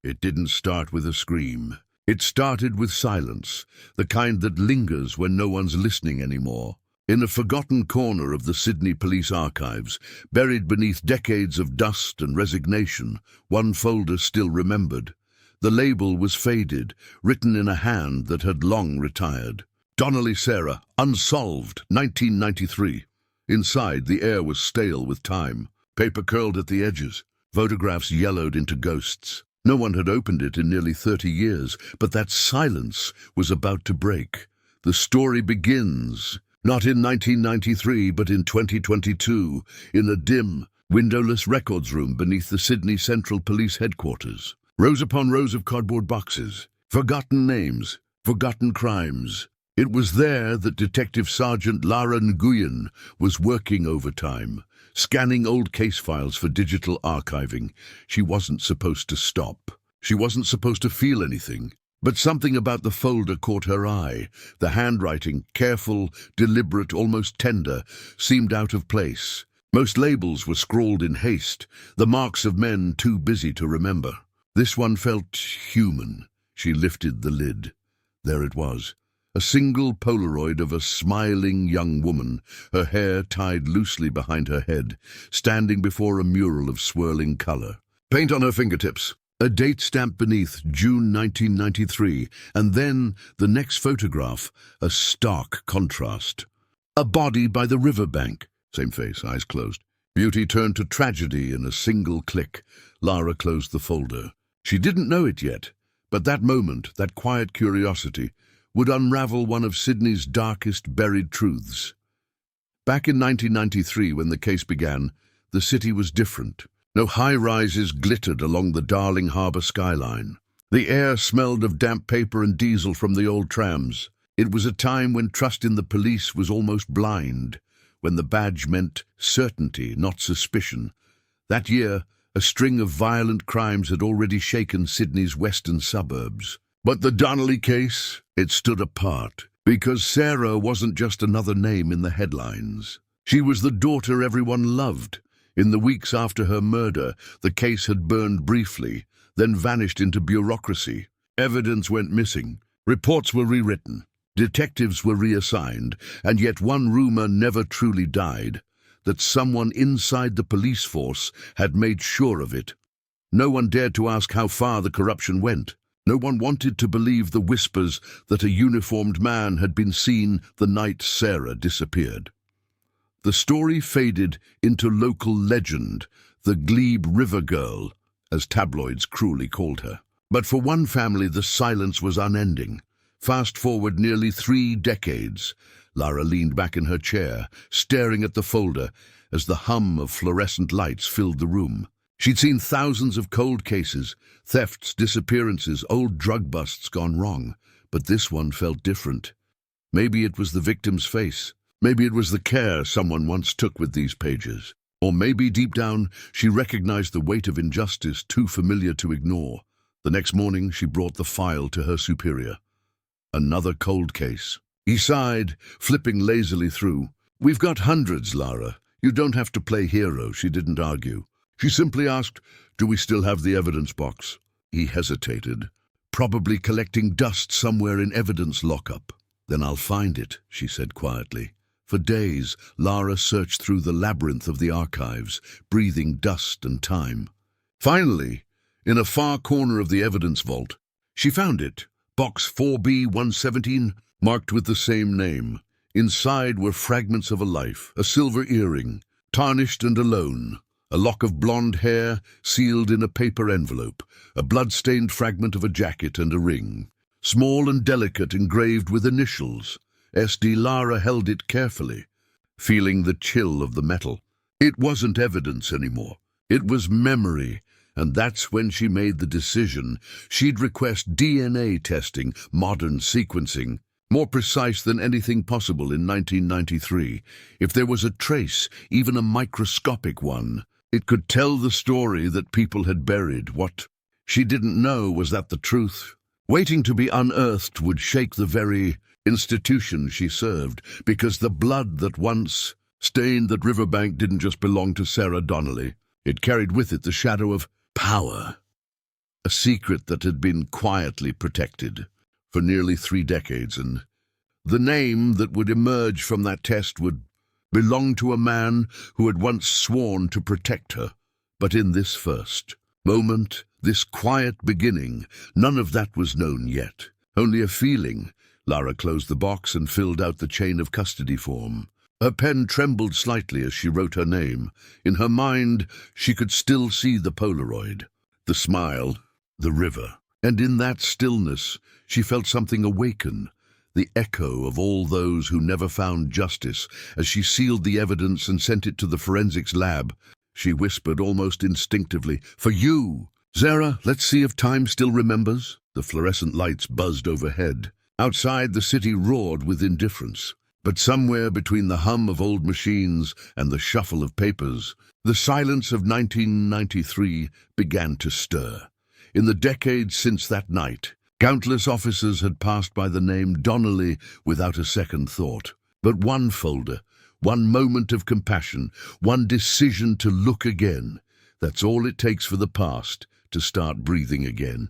It didn't start with a scream. It started with silence, the kind that lingers when no one's listening anymore. In a forgotten corner of the Sydney Police Archives, buried beneath decades of dust and resignation, one folder still remembered. The label was faded, written in a hand that had long retired. Donnelly, Sarah, unsolved, 1993. Inside, the air was stale with time. Paper curled at the edges. Photographs yellowed into ghosts. No one had opened it in nearly 30 years, but that silence was about to break. The story begins, not in 1993, but in 2022, in a dim, windowless records room beneath the Sydney Central Police headquarters. Rows upon rows of cardboard boxes, forgotten names, forgotten crimes. It was there that Detective Sergeant Lara Nguyen was working overtime, scanning old case files for digital archiving. She wasn't supposed to stop. She wasn't supposed to feel anything. But something about the folder caught her eye. The handwriting, careful, deliberate, almost tender, seemed out of place. Most labels were scrawled in haste, the marks of men too busy to remember. This one felt human. She lifted the lid. There it was. A single Polaroid of a smiling young woman, her hair tied loosely behind her head, standing before a mural of swirling color. Paint on her fingertips, a date stamp beneath, June 1993, and then the next photograph, a stark contrast. A body by the riverbank. Same face, eyes closed. Beauty turned to tragedy in a single click. Lara closed the folder. She didn't know it yet, but that moment, that quiet curiosity, would unravel one of Sydney's darkest buried truths. Back in 1993, when the case began, the city was different. No high-rises glittered along the Darling Harbour skyline. The air smelled of damp paper and diesel from the old trams. It was a time when trust in the police was almost blind, when the badge meant certainty, not suspicion. That year, a string of violent crimes had already shaken Sydney's western suburbs. But the Donnelly case, it stood apart, because Sarah wasn't just another name in the headlines. She was the daughter everyone loved. In the weeks after her murder, the case had burned briefly, then vanished into bureaucracy. Evidence went missing. Reports were rewritten. Detectives were reassigned, and yet one rumor never truly died, that someone inside the police force had made sure of it. No one dared to ask how far the corruption went. No one wanted to believe the whispers that a uniformed man had been seen the night Sarah disappeared. The story faded into local legend, the Glebe River Girl, as tabloids cruelly called her. But for one family, the silence was unending. Fast forward nearly 3 decades. Lara leaned back in her chair, staring at the folder as the hum of fluorescent lights filled the room. She'd seen thousands of cold cases, thefts, disappearances, old drug busts gone wrong, but this one felt different. Maybe it was the victim's face. Maybe it was the care someone once took with these pages. Or maybe deep down she recognized the weight of injustice too familiar to ignore. The next morning she brought the file to her superior. Another cold case. He sighed, flipping lazily through. "We've got hundreds, Lara. You don't have to play hero," she didn't argue. She simply asked, "Do we still have the evidence box?" He hesitated, "Probably collecting dust somewhere in evidence lockup." "Then I'll find it," she said quietly. For days, Lara searched through the labyrinth of the archives, breathing dust and time. Finally, in a far corner of the evidence vault, she found it, box 4B117, marked with the same name. Inside were fragments of a life, a silver earring, tarnished and alone, a lock of blonde hair sealed in a paper envelope, a blood-stained fragment of a jacket and a ring. Small and delicate, engraved with initials. SD. Lara held it carefully, feeling the chill of the metal. It wasn't evidence anymore. It was memory, and that's when she made the decision. She'd request DNA testing, modern sequencing, more precise than anything possible in 1993. If there was a trace, even a microscopic one, it could tell the story that people had buried. What she didn't know was that the truth, waiting to be unearthed, would shake the very institution she served, because the blood that once stained that riverbank didn't just belong to Sarah Donnelly. It carried with it the shadow of power. a secret that had been quietly protected for nearly 3 decades, and the name that would emerge from that test would belong to a man who had once sworn to protect her. But in this first moment, this quiet beginning, none of that was known yet. Only a feeling. Lara closed the box and filled out the chain of custody form. Her pen trembled slightly as she wrote her name. In her mind, she could still see the Polaroid, the smile, the river. And in that stillness, she felt something awaken, the echo of all those who never found justice. As she sealed the evidence and sent it to the forensics lab, she whispered almost instinctively, "For you! Sarah, let's see if time still remembers." The fluorescent lights buzzed overhead. Outside, the city roared with indifference. But somewhere between the hum of old machines and the shuffle of papers, the silence of 1993 began to stir. In the decades since that night, countless officers had passed by the name Donnelly without a second thought. But one folder, one moment of compassion, one decision to look again, that's all it takes for the past to start breathing again.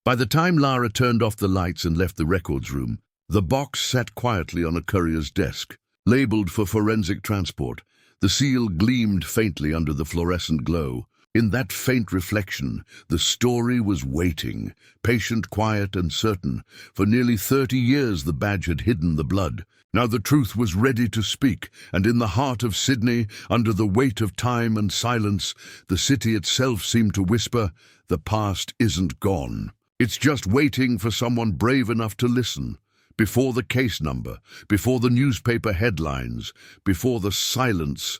By the time Lara turned off the lights and left the records room, the box sat quietly on a courier's desk, labeled for forensic transport. The seal gleamed faintly under the fluorescent glow. In that faint reflection, the story was waiting, patient, quiet, and certain. For nearly 30 years the badge had hidden the blood. Now the truth was ready to speak, and in the heart of Sydney, under the weight of time and silence, the city itself seemed to whisper, "The past isn't gone. It's just waiting for someone brave enough to listen." Before the case number, before the newspaper headlines, before the silence,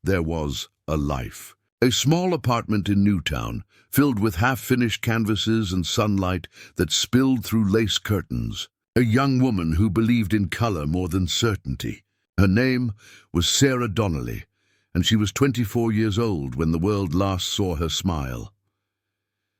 there was a life. A small apartment in Newtown, filled with half-finished canvases and sunlight that spilled through lace curtains. A young woman who believed in color more than certainty. Her name was Sarah Donnelly, and she was 24 years old when the world last saw her smile.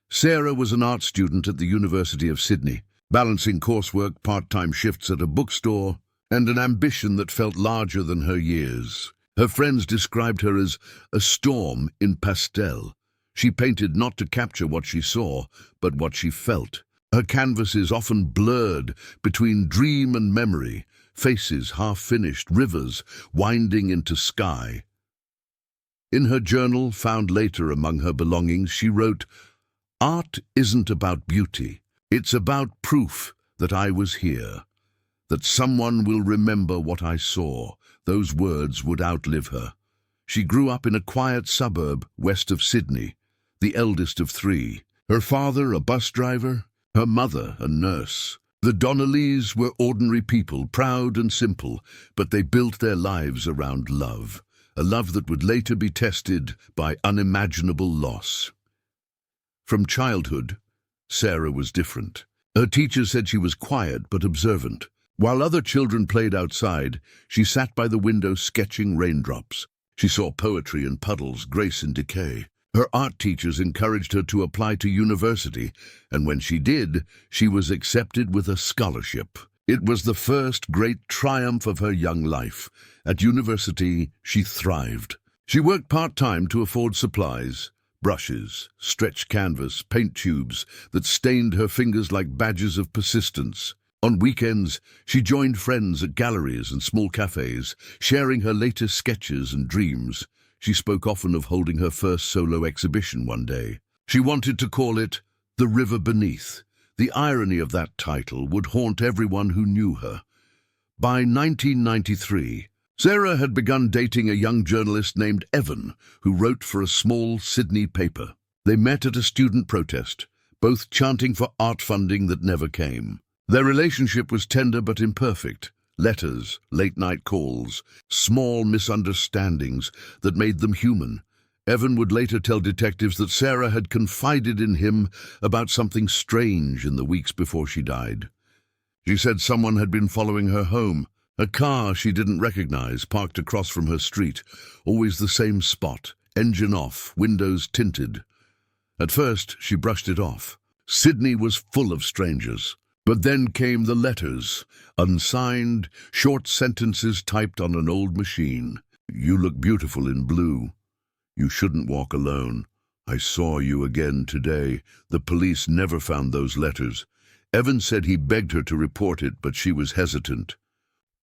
Sarah was an art student at the University of Sydney, balancing coursework, part-time shifts at a bookstore, and an ambition that felt larger than her years. Her friends described her as a storm in pastel. She painted not to capture what she saw, but what she felt. Her canvases often blurred between dream and memory, faces half-finished, rivers winding into sky. In her journal, found later among her belongings, she wrote, "Art isn't about beauty. It's about proof that I was here, that someone will remember what I saw." Those words would outlive her. She grew up in a quiet suburb west of Sydney, the eldest of 3. Her father a bus driver, her mother a nurse. The Donnellys were ordinary people, proud and simple, but they built their lives around love, a love that would later be tested by unimaginable loss. From childhood, Sarah was different. Her teacher said she was quiet but observant. While other children played outside, she sat by the window sketching raindrops. She saw poetry in puddles, grace in decay. Her art teachers encouraged her to apply to university, and when she did, she was accepted with a scholarship. It was the first great triumph of her young life. At university, she thrived. She worked part-time to afford supplies. Brushes, stretched canvas, paint tubes that stained her fingers like badges of persistence. On weekends, she joined friends at galleries and small cafes, sharing her latest sketches and dreams. She spoke often of holding her first solo exhibition one day. She wanted to call it The River Beneath. The irony of that title would haunt everyone who knew her. By 1993, Sarah had begun dating a young journalist named Evan, who wrote for a small Sydney paper. They met at a student protest, both chanting for art funding that never came. Their relationship was tender but imperfect. Letters, late-night calls, small misunderstandings that made them human. Evan would later tell detectives that Sarah had confided in him about something strange in the weeks before she died. She said someone had been following her home. A car she didn't recognize parked across from her street, always the same spot, engine off, windows tinted. At first, she brushed it off. Sydney was full of strangers. But then came the letters, unsigned, short sentences typed on an old machine. "You look beautiful in blue. You shouldn't walk alone. "I saw you again today. The police never found those letters." Evan said he begged her to report it, but she was hesitant.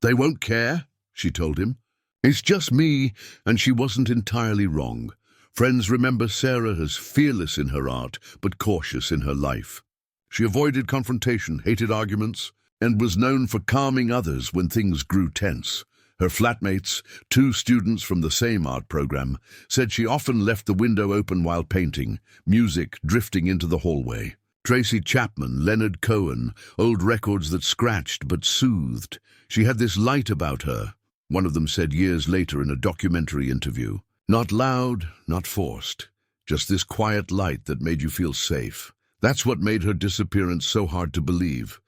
"They won't care," she told him. "It's just me," and she wasn't entirely wrong. Friends remember Sarah as fearless in her art, but cautious in her life. She avoided confrontation, hated arguments, and was known for calming others when things grew tense. Her flatmates, two students from the same art program, said she often left the window open while painting, music drifting into the hallway. Tracy Chapman, Leonard Cohen, old records that scratched but soothed. She had this light about her, one of them said years later in a documentary interview. Not loud, not forced, just this quiet light that made you feel safe. That's what made her disappearance so hard to believe.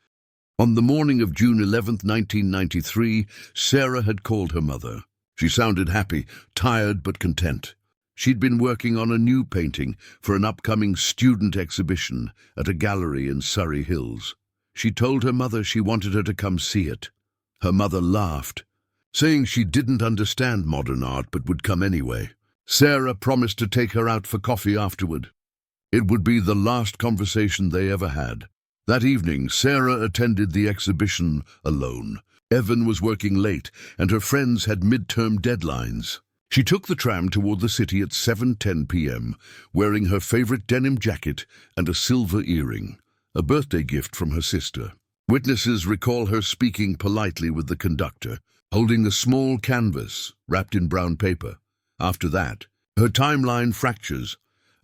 On the morning of June 11, 1993, Sarah had called her mother. She sounded happy, tired but content. She'd been working on a new painting for an upcoming student exhibition at a gallery in Surrey Hills. She told her mother she wanted her to come see it. Her mother laughed, saying she didn't understand modern art but would come anyway. Sarah promised to take her out for coffee afterward. It would be the last conversation they ever had. That evening, Sarah attended the exhibition alone. Evan was working late, and her friends had midterm deadlines. She took the tram toward the city at 7:10 p.m., wearing her favorite denim jacket and a silver earring, a birthday gift from her sister. Witnesses recall her speaking politely with the conductor, holding a small canvas wrapped in brown paper. After that, her timeline fractures.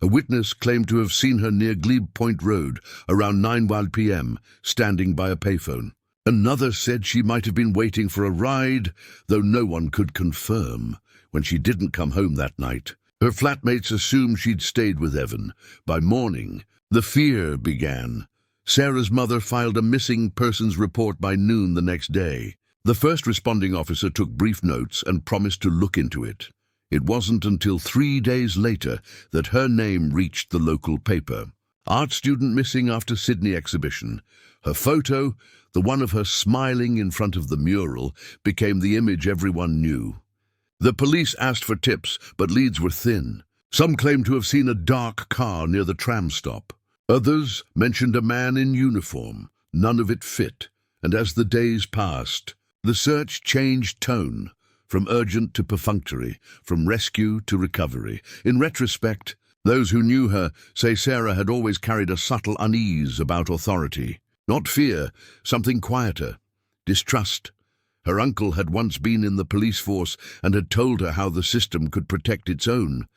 A witness claimed to have seen her near Glebe Point Road around 9 p.m., standing by a payphone. Another said she might have been waiting for a ride, though no one could confirm. When she didn't come home that night, her flatmates assumed she'd stayed with Evan. By morning, the fear began. Sarah's mother filed a missing persons report by noon the next day. The first responding officer took brief notes and promised to look into it. It wasn't until 3 days later that her name reached the local paper. Art student missing after Sydney exhibition. Her photo, the one of her smiling in front of the mural, became the image everyone knew. The police asked for tips, but leads were thin. Some claimed to have seen a dark car near the tram stop. Others mentioned a man in uniform. None of it fit, and as the days passed, the search changed tone. From urgent to perfunctory, from rescue to recovery. In retrospect, those who knew her say Sarah had always carried a subtle unease about authority. Not fear, something quieter. Distrust. Her uncle had once been in the police force and had told her how the system could protect its own.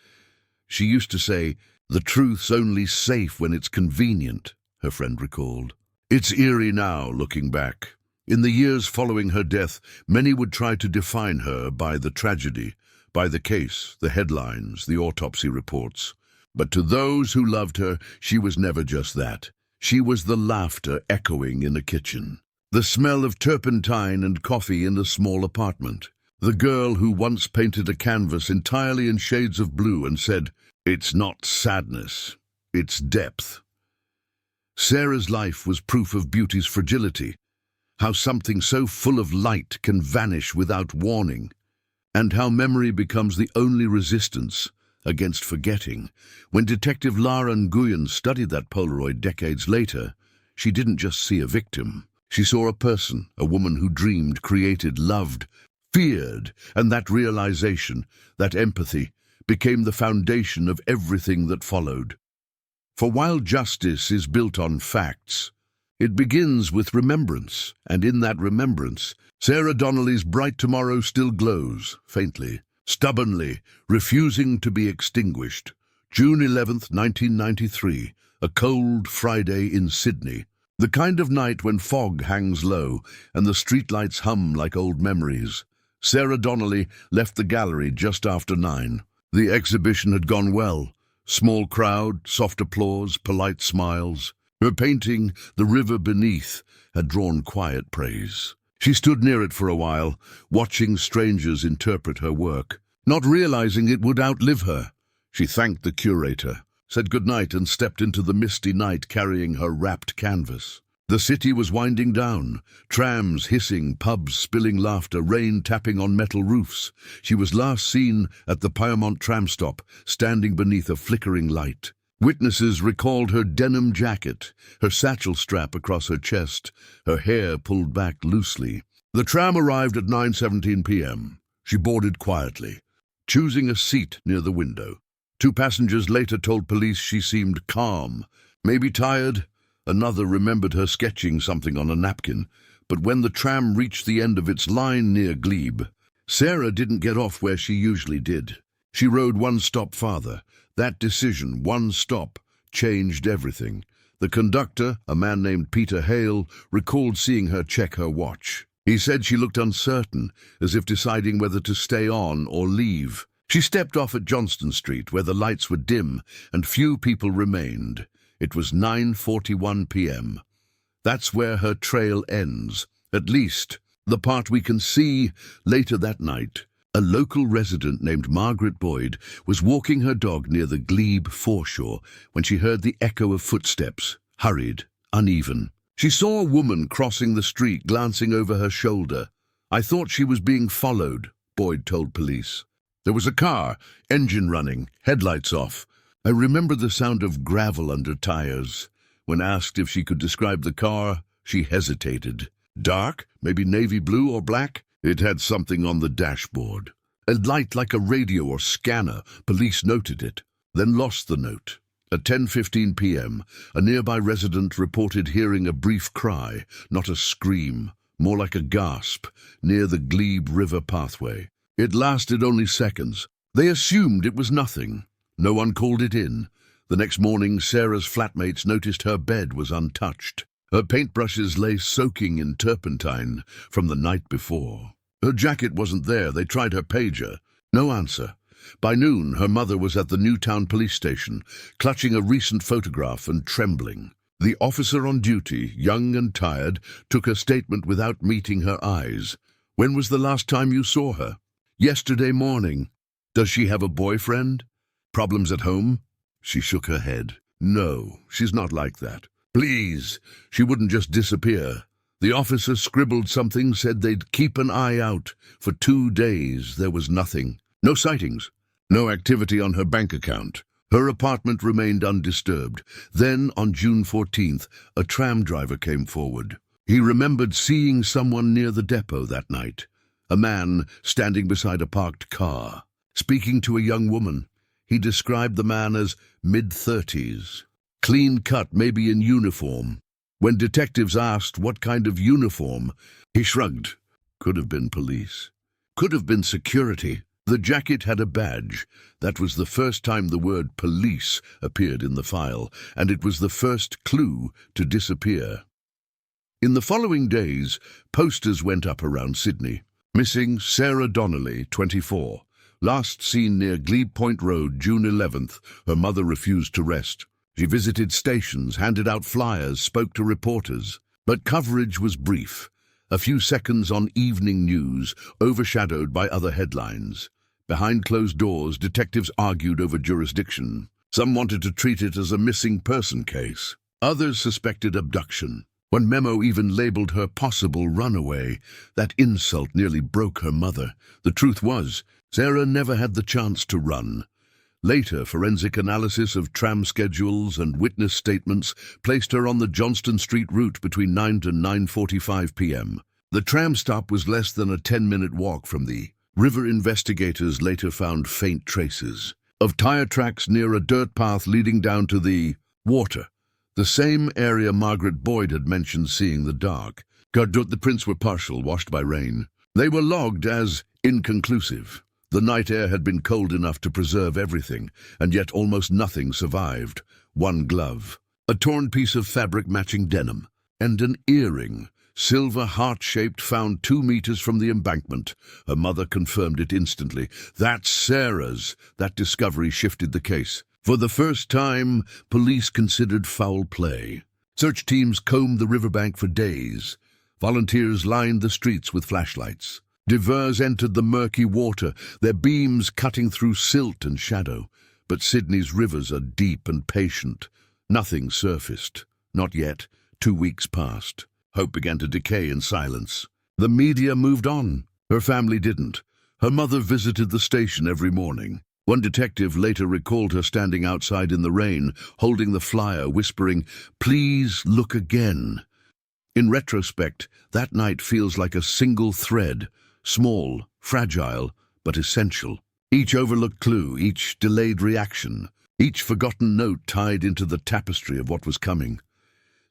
She used to say, "The truth's only safe when it's convenient," her friend recalled. It's eerie now, looking back. In the years following her death, many would try to define her by the tragedy, by the case, the headlines, the autopsy reports. But to those who loved her, she was never just that. She was the laughter echoing in a kitchen, the smell of turpentine and coffee in a small apartment, the girl who once painted a canvas entirely in shades of blue and said, "It's not sadness, it's depth." Sarah's life was proof of beauty's fragility, how something so full of light can vanish without warning, and how memory becomes the only resistance against forgetting. When Detective Lara Nguyen studied that Polaroid decades later, she didn't just see a victim. She saw a person, a woman who dreamed, created, loved, feared, and that realization, that empathy, became the foundation of everything that followed. For while justice is built on facts, it begins with remembrance, and in that remembrance, Sarah Donnelly's bright tomorrow still glows, faintly, stubbornly, refusing to be extinguished. June 11th, 1993, a cold Friday in Sydney. The kind of night when fog hangs low and the streetlights hum like old memories. Sarah Donnelly left the gallery just after 9. The exhibition had gone well. Small crowd, soft applause, polite smiles. Her painting, The River Beneath, had drawn quiet praise. She stood near it for a while, watching strangers interpret her work, not realizing it would outlive her. She thanked the curator, said goodnight, and stepped into the misty night carrying her wrapped canvas. The city was winding down, trams hissing, pubs spilling laughter, rain tapping on metal roofs. She was last seen at the Pyrmont tram stop, standing beneath a flickering light. Witnesses recalled her denim jacket, her satchel strap across her chest, her hair pulled back loosely. The tram arrived at 9:17 p.m. She boarded quietly, choosing a seat near the window. 2 passengers later told police she seemed calm, maybe tired. Another remembered her sketching something on a napkin. But when the tram reached the end of its line near Glebe, Sarah didn't get off where she usually did. She rode 1 stop farther. That decision, 1 stop, changed everything. The conductor, a man named Peter Hale, recalled seeing her check her watch. He said she looked uncertain, as if deciding whether to stay on or leave. She stepped off at Johnston Street, where the lights were dim and few people remained. It was 9:41 p.m. That's where her trail ends, at least the part we can see. Later that night, a local resident named Margaret Boyd was walking her dog near the Glebe foreshore when she heard the echo of footsteps, hurried, uneven. She saw a woman crossing the street, glancing over her shoulder. "I thought she was being followed," Boyd told police. "There was a car, engine running, headlights off. I remember the sound of gravel under tires." When asked if she could describe the car, she hesitated. "Dark, maybe navy blue or black. It had something on the dashboard. A light like a radio or scanner." Police noted it, then lost the note. At 10:15 p.m., a nearby resident reported hearing a brief cry, not a scream, more like a gasp, near the Glebe River pathway. It lasted only seconds. They assumed it was nothing. No one called it in. The next morning, Sarah's flatmates noticed her bed was untouched. Her paintbrushes lay soaking in turpentine from the night before. Her jacket wasn't there. They tried her pager. No answer. By noon, her mother was at the Newtown police station, clutching a recent photograph and trembling. The officer on duty, young and tired, took her statement without meeting her eyes. "When was the last time you saw her?" "Yesterday morning." "Does she have a boyfriend? Problems at home?" She shook her head. "No, she's not like that. Please, she wouldn't just disappear." The officer scribbled something, said they'd keep an eye out. For 2 days, there was nothing. No sightings. No activity on her bank account. Her apartment remained undisturbed. Then, on June 14th, a tram driver came forward. He remembered seeing someone near the depot that night. A man standing beside a parked car, speaking to a young woman. He described the man as mid-30s, clean-cut, maybe in uniform. When detectives asked what kind of uniform, he shrugged. Could have been police. Could have been security. The jacket had a badge. That was the first time the word police appeared in the file, and it was the first clue to disappear. In the following days, posters went up around Sydney. Missing Sarah Donnelly, 24. Last seen near Glebe Point Road, June 11th. Her mother refused to rest. She visited stations, handed out flyers, spoke to reporters. But coverage was brief. A few seconds on evening news, overshadowed by other headlines. Behind closed doors, detectives argued over jurisdiction. Some wanted to treat it as a missing person case. Others suspected abduction. One memo even labeled her possible runaway. That insult nearly broke her mother. The truth was, Sarah never had the chance to run. Later, forensic analysis of tram schedules and witness statements placed her on the Johnston Street route between 9 to 9:45 p.m. The tram stop was less than a 10-minute walk from the river. Investigators later found faint traces of tire tracks near a dirt path leading down to the water, the same area Margaret Boyd had mentioned seeing the dark. The prints were partial, washed by rain. They were logged as inconclusive. The night air had been cold enough to preserve everything, and yet almost nothing survived. One glove, a torn piece of fabric matching denim, and an earring, silver heart-shaped, found 2 meters from the embankment. Her mother confirmed it instantly. "That's Sarah's." That discovery shifted the case. For the first time, police considered foul play. Search teams combed the riverbank for days. Volunteers lined the streets with flashlights. Divers entered the murky water, their beams cutting through silt and shadow. But Sydney's rivers are deep and patient. Nothing surfaced. Not yet. 2 weeks passed. Hope began to decay in silence. The media moved on. Her family didn't. Her mother visited the station every morning. One detective later recalled her standing outside in the rain, holding the flyer, whispering, "Please look again." In retrospect, that night feels like a single thread, small, fragile, but essential. Each overlooked clue, each delayed reaction, each forgotten note tied into the tapestry of what was coming.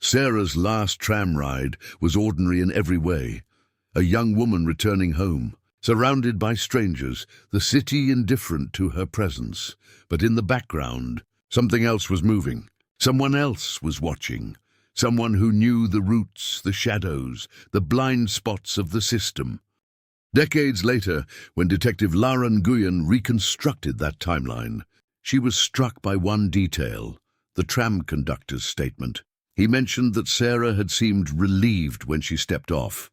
Sarah's last tram ride was ordinary in every way. A young woman returning home, surrounded by strangers, the city indifferent to her presence. But in the background, something else was moving. Someone else was watching. Someone who knew the roots, the shadows, the blind spots of the system. Decades later, when Detective Lara Nguyen reconstructed that timeline, she was struck by one detail, the tram conductor's statement. He mentioned that Sarah had seemed relieved when she stepped off,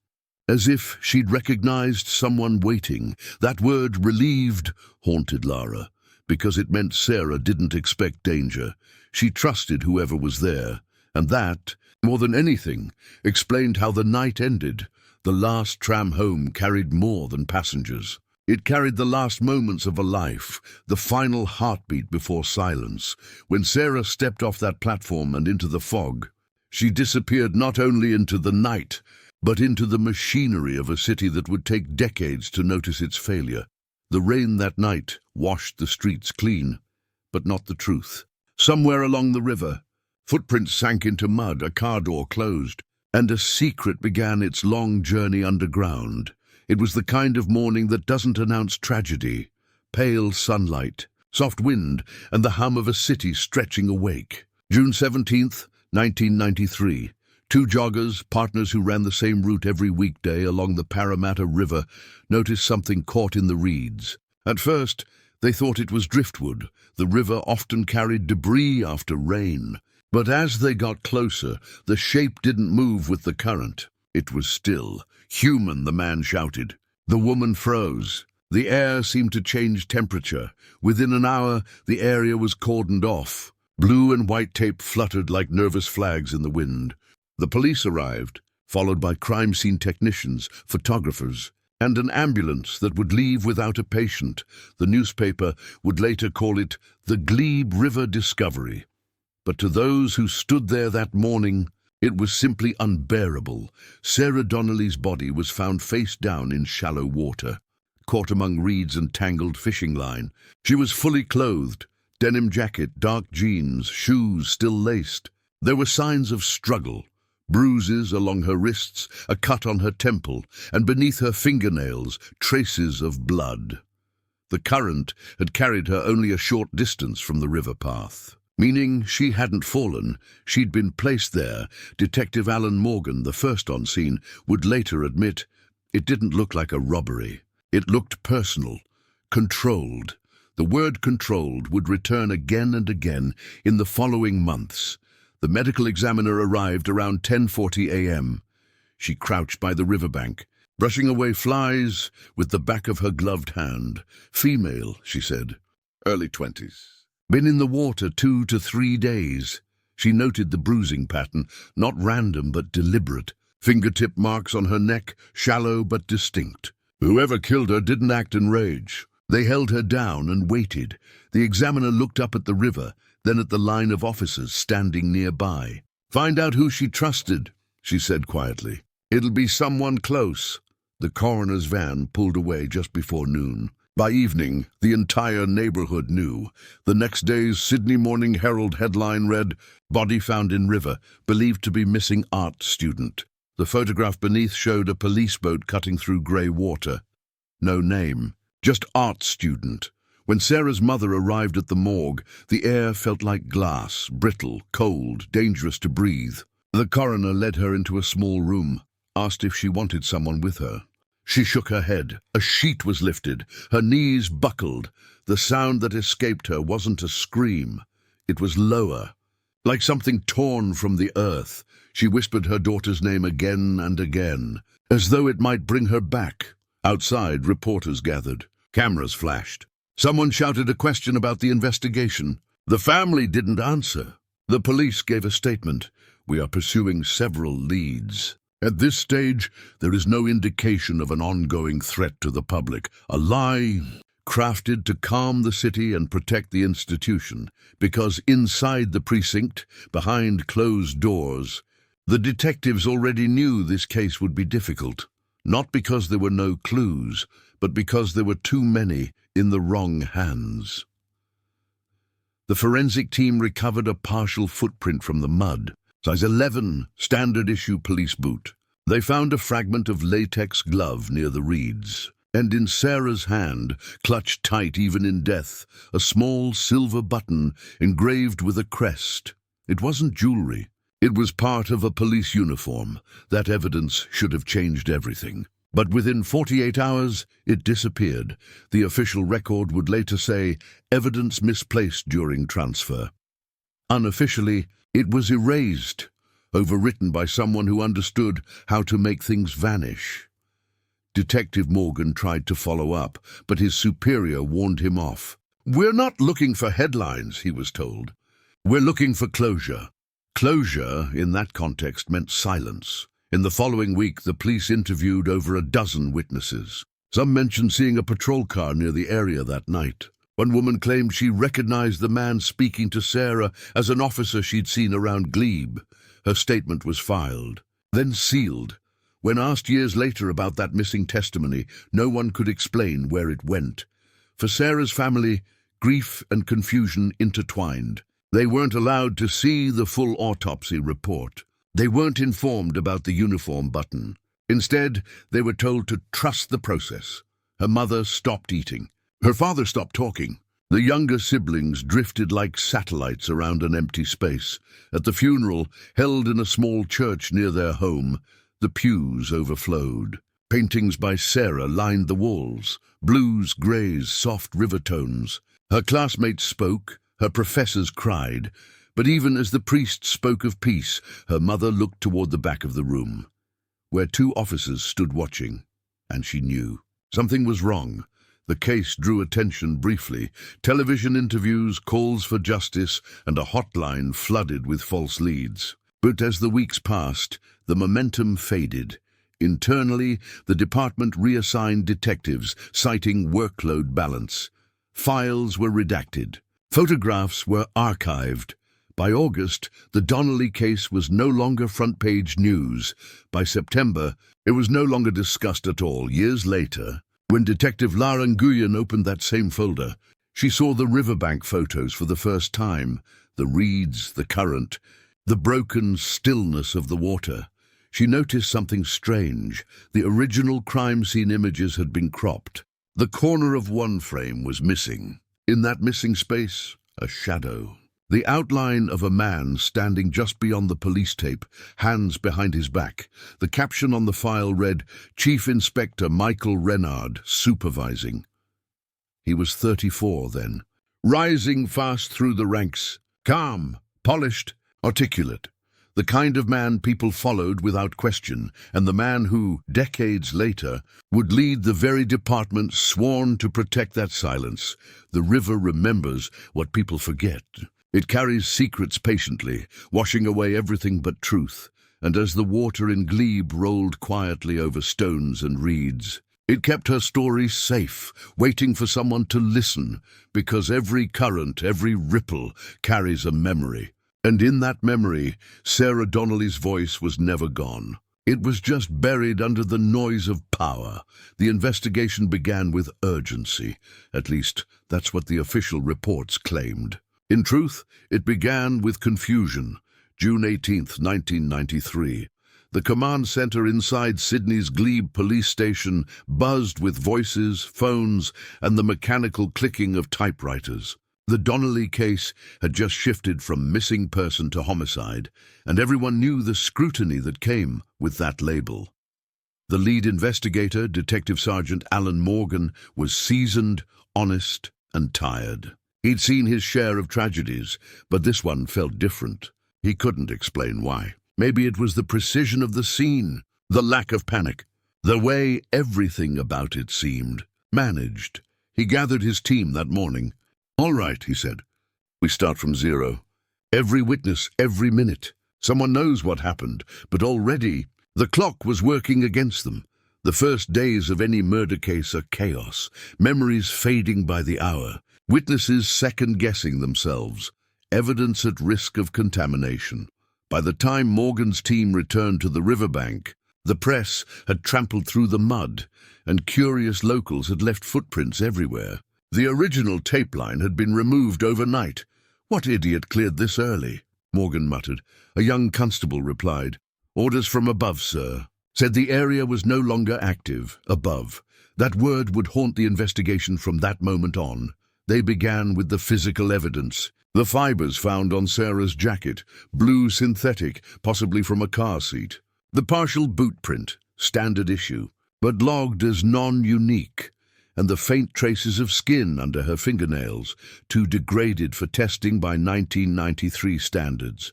as if she'd recognized someone waiting. That word, relieved, haunted Lara, because it meant Sarah didn't expect danger. She trusted whoever was there, and that, more than anything, explained how the night ended. The last tram home carried more than passengers. It carried the last moments of a life, the final heartbeat before silence. When Sarah stepped off that platform and into the fog, she disappeared not only into the night, but into the machinery of a city that would take decades to notice its failure. The rain that night washed the streets clean, but not the truth. Somewhere along the river, footprints sank into mud, a car door closed, and a secret began its long journey underground. It was the kind of morning that doesn't announce tragedy. Pale sunlight, soft wind, and the hum of a city stretching awake. June 17th, 1993. Two joggers, partners who ran the same route every weekday along the Parramatta River, noticed something caught in the reeds. At first, they thought it was driftwood. The river often carried debris after rain. But as they got closer, the shape didn't move with the current. It was still. "Human," the man shouted. The woman froze. The air seemed to change temperature. Within an hour, the area was cordoned off. Blue and white tape fluttered like nervous flags in the wind. The police arrived, followed by crime scene technicians, photographers, and an ambulance that would leave without a patient. The newspaper would later call it the Glebe River Discovery. But to those who stood there that morning, it was simply unbearable. Sarah Donnelly's body was found face down in shallow water, caught among reeds and tangled fishing line. She was fully clothed, denim jacket, dark jeans, shoes still laced. There were signs of struggle, bruises along her wrists, a cut on her temple, and beneath her fingernails, traces of blood. The current had carried her only a short distance from the river path. Meaning she hadn't fallen, she'd been placed there. Detective Alan Morgan, the first on scene, would later admit it didn't look like a robbery. It looked personal, controlled. The word controlled would return again and again in the following months. The medical examiner arrived around 10:40 a.m. She crouched by the riverbank, brushing away flies with the back of her gloved hand. "Female," she said, "early 20s. Been in the water 2 to 3 days. She noted the bruising pattern, not random but deliberate. Fingertip marks on her neck, shallow but distinct. Whoever killed her didn't act in rage. They held her down and waited. The examiner looked up at the river, then at the line of officers standing nearby. "Find out who she trusted," she said quietly. "It'll be someone close." The coroner's van pulled away just before noon. By evening, the entire neighborhood knew. The next day's Sydney Morning Herald headline read, "Body found in river, believed to be missing art student." The photograph beneath showed a police boat cutting through grey water. No name, just art student. When Sarah's mother arrived at the morgue, the air felt like glass, brittle, cold, dangerous to breathe. The coroner led her into a small room, asked if she wanted someone with her. She shook her head. A sheet was lifted. Her knees buckled. The sound that escaped her wasn't a scream. It was lower, like something torn from the earth. She whispered her daughter's name again and again, as though it might bring her back. Outside, reporters gathered. Cameras flashed. Someone shouted a question about the investigation. The family didn't answer. The police gave a statement. We are pursuing several leads. At this stage, there is no indication of an ongoing threat to the public, a lie crafted to calm the city and protect the institution, because inside the precinct, behind closed doors, the detectives already knew this case would be difficult, not because there were no clues, but because there were too many in the wrong hands. The forensic team recovered a partial footprint from the mud, size 11, standard-issue police boot. They found a fragment of latex glove near the reeds, and in Sarah's hand, clutched tight even in death, a small silver button engraved with a crest. It wasn't jewelry. It was part of a police uniform. That evidence should have changed everything. But within 48 hours, it disappeared. The official record would later say, evidence misplaced during transfer. Unofficially, it was erased, overwritten by someone who understood how to make things vanish. Detective Morgan tried to follow up, but his superior warned him off. "We're not looking for headlines," he was told. "We're looking for closure." Closure, in that context, meant silence. In the following week, the police interviewed over a dozen witnesses. Some mentioned seeing a patrol car near the area that night. One woman claimed she recognized the man speaking to Sarah as an officer she'd seen around Glebe. Her statement was filed, then sealed. When asked years later about that missing testimony, no one could explain where it went. For Sarah's family, grief and confusion intertwined. They weren't allowed to see the full autopsy report. They weren't informed about the uniform button. Instead, they were told to trust the process. Her mother stopped eating. Her father stopped talking. The younger siblings drifted like satellites around an empty space. At the funeral, held in a small church near their home, the pews overflowed. Paintings by Sarah lined the walls, blues, greys, soft river tones. Her classmates spoke, her professors cried, but even as the priest spoke of peace, her mother looked toward the back of the room, where two officers stood watching, and she knew. Something was wrong. The case drew attention briefly. Television interviews, calls for justice, and a hotline flooded with false leads. But as the weeks passed, the momentum faded. Internally, the department reassigned detectives, citing workload balance. Files were redacted. Photographs were archived. By August, the Donnelly case was no longer front-page news. By September, it was no longer discussed at all. Years later, when Detective Lara Nguyen opened that same folder, she saw the riverbank photos for the first time, the reeds, the current, the broken stillness of the water. She noticed something strange. The original crime scene images had been cropped. The corner of one frame was missing. In that missing space, a shadow. The outline of a man standing just beyond the police tape, hands behind his back. The caption on the file read, Chief Inspector Michael Renard, supervising. He was 34 then, rising fast through the ranks, calm, polished, articulate. The kind of man people followed without question, and the man who, decades later, would lead the very department sworn to protect that silence. The river remembers what people forget. It carries secrets patiently, washing away everything but truth, and as the water in Glebe rolled quietly over stones and reeds, it kept her story safe, waiting for someone to listen, because every current, every ripple, carries a memory. And in that memory, Sarah Donnelly's voice was never gone. It was just buried under the noise of power. The investigation began with urgency. At least, that's what the official reports claimed. In truth, it began with confusion. June 18th, 1993. The command center inside Sydney's Glebe police station buzzed with voices, phones, and the mechanical clicking of typewriters. The Donnelly case had just shifted from missing person to homicide, and everyone knew the scrutiny that came with that label. The lead investigator, Detective Sergeant Alan Morgan, was seasoned, honest, and tired. He'd seen his share of tragedies, but this one felt different. He couldn't explain why. Maybe it was the precision of the scene, the lack of panic, the way everything about it seemed managed. He gathered his team that morning. "All right," he said. "We start from zero. Every witness, every minute. Someone knows what happened, but already the clock was working against them. The first days of any murder case are chaos, memories fading by the hour, witnesses second-guessing themselves, evidence at risk of contamination. By the time Morgan's team returned to the riverbank, the press had trampled through the mud, and curious locals had left footprints everywhere. The original tape line had been removed overnight. "What idiot cleared this early?" Morgan muttered. A young constable replied, "Orders from above, sir." Said the area was no longer active. Above. That word would haunt the investigation from that moment on. They began with the physical evidence. The fibers found on Sarah's jacket, blue synthetic, possibly from a car seat. The partial boot print, standard issue, but logged as non-unique. And the faint traces of skin under her fingernails, too degraded for testing by 1993 standards.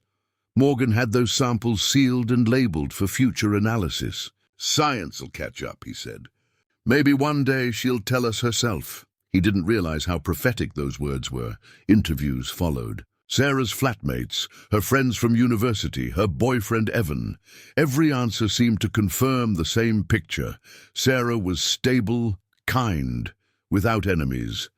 Morgan had those samples sealed and labeled for future analysis. "Science'll catch up," he said. "Maybe one day she'll tell us herself." He didn't realize how prophetic those words were. Interviews followed. Sarah's flatmates, her friends from university, her boyfriend Evan. Every answer seemed to confirm the same picture. Sarah was stable, kind, without enemies.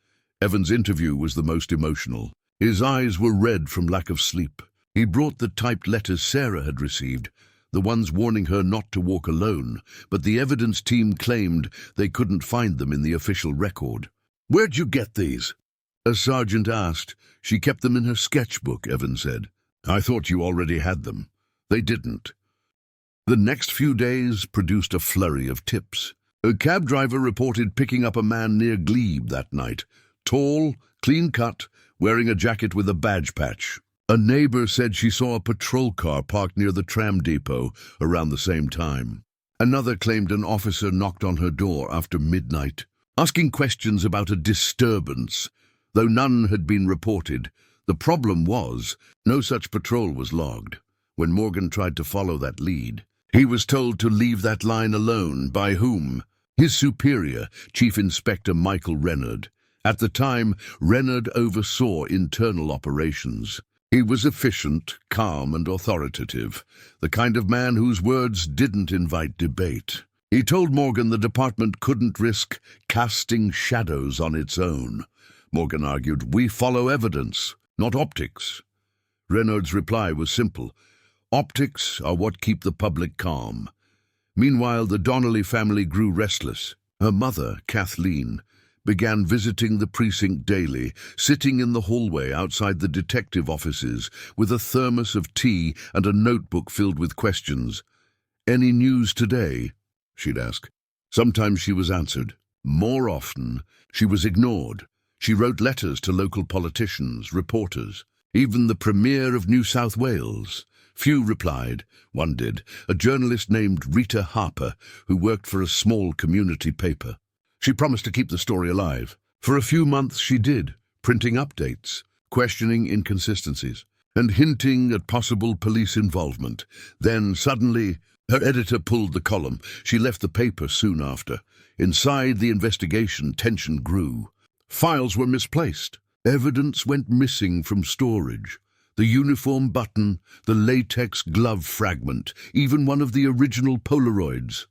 Evan's interview was the most emotional. His eyes were red from lack of sleep. He brought the typed letters Sarah had received, the ones warning her not to walk alone, but the evidence team claimed they couldn't find them in the official record. "Where'd you get these?" a sergeant asked. "She kept them in her sketchbook," Evan said. "I thought you already had them." They didn't. The next few days produced a flurry of tips. A cab driver reported picking up a man near Glebe that night. Tall, clean-cut, wearing a jacket with a badge patch. A neighbor said she saw a patrol car parked near the tram depot around the same time. Another claimed an officer knocked on her door after midnight, asking questions about a disturbance, though none had been reported. The problem was, no such patrol was logged. When Morgan tried to follow that lead, he was told to leave that line alone. By whom? His superior, Chief Inspector Michael Renard. At the time, Renard oversaw internal operations. He was efficient, calm, and authoritative, the kind of man whose words didn't invite debate. He told Morgan the department couldn't risk casting shadows on its own. Morgan argued, "We follow evidence, not optics." Renard's reply was simple. "Optics are what keep the public calm." Meanwhile, the Donnelly family grew restless. Her mother, Kathleen, began visiting the precinct daily, sitting in the hallway outside the detective offices with a thermos of tea and a notebook filled with questions. "Any news today?" she'd ask. Sometimes she was answered. More often, she was ignored. She wrote letters to local politicians, reporters, even the Premier of New South Wales. Few replied. One did, a journalist named Rita Harper, who worked for a small community paper. She promised to keep the story alive. For a few months she did, printing updates, questioning inconsistencies, and hinting at possible police involvement. Then, suddenly, her editor pulled the column. She left the paper soon after. Inside the investigation, tension grew. Files were misplaced. Evidence went missing from storage. The uniform button, the latex glove fragment, even one of the original Polaroids.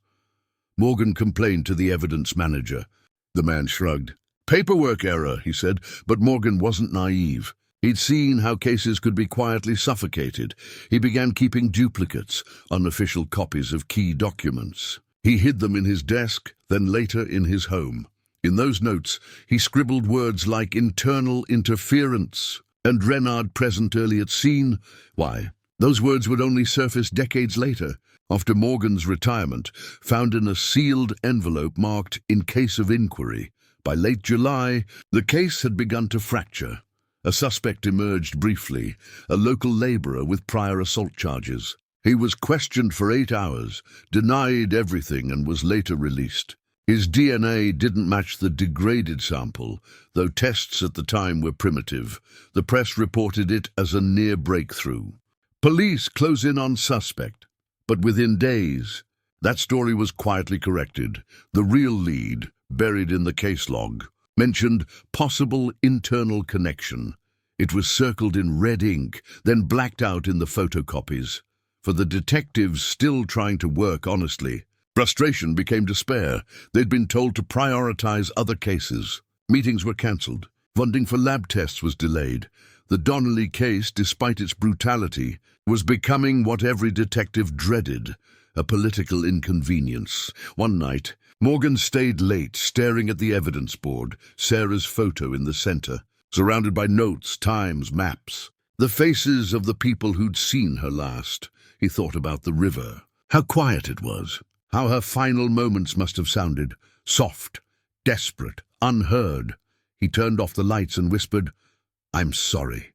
Morgan complained to the evidence manager. The man shrugged. "Paperwork error," he said, but Morgan wasn't naive. He'd seen how cases could be quietly suffocated. He began keeping duplicates, unofficial copies of key documents. He hid them in his desk, then later in his home. In those notes, he scribbled words like internal interference and Renard present early at scene. Why, those words would only surface decades later, after Morgan's retirement, found in a sealed envelope marked "in case of inquiry." By late July, the case had begun to fracture. A suspect emerged briefly, a local labourer with prior assault charges. He was questioned for 8 hours, denied everything, and was later released. His DNA didn't match the degraded sample, though tests at the time were primitive. The press reported it as a near breakthrough. Police close in on suspect. But within days, that story was quietly corrected. The real lead, buried in the case log, mentioned possible internal connection. It was circled in red ink, then blacked out in the photocopies. for the detectives still trying to work honestly. Frustration became despair. They'd been told to prioritize other cases. Meetings were cancelled. Funding for lab tests was delayed. The Donnelly case, despite its brutality, was becoming what every detective dreaded, a political inconvenience. One night, Morgan stayed late, staring at the evidence board, Sarah's photo in the center, surrounded by notes, times, maps. The faces of the people who'd seen her last. He thought about the river. How quiet it was. How her final moments must have sounded. Soft, desperate, unheard. He turned off the lights and whispered, "I'm sorry."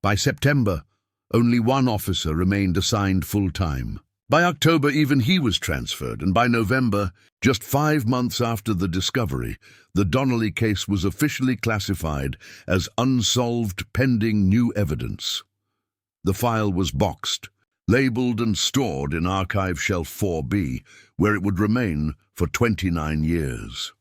By September, only one officer remained assigned full-time. By October, even he was transferred, and by November, just 5 months after the discovery, the Donnelly case was officially classified as unsolved pending new evidence. The file was boxed, labeled and stored in Archive Shelf 4B, where it would remain for 29 years.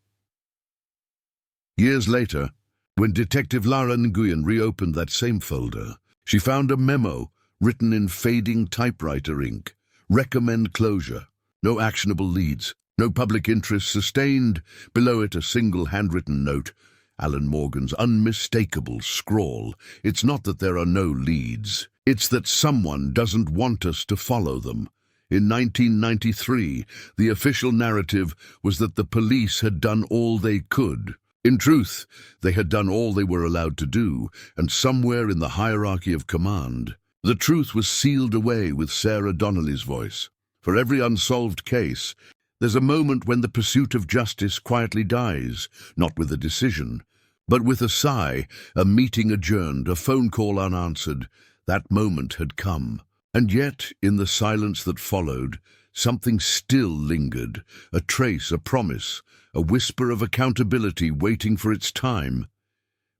Years later, when Detective Lara Nguyen reopened that same folder, she found a memo written in fading typewriter ink. Recommend closure. No actionable leads. No public interest sustained. Below it, a single handwritten note. Alan Morgan's unmistakable scrawl. It's not that there are no leads. It's that someone doesn't want us to follow them. In 1993, the official narrative was that the police had done all they could. In truth, they had done all they were allowed to do, and somewhere in the hierarchy of command, the truth was sealed away with Sarah Donnelly's voice. For every unsolved case, there's a moment when the pursuit of justice quietly dies, not with a decision, but with a sigh, a meeting adjourned, a phone call unanswered. That moment had come. And yet, in the silence that followed, something still lingered, a trace, a promise, a whisper of accountability waiting for its time.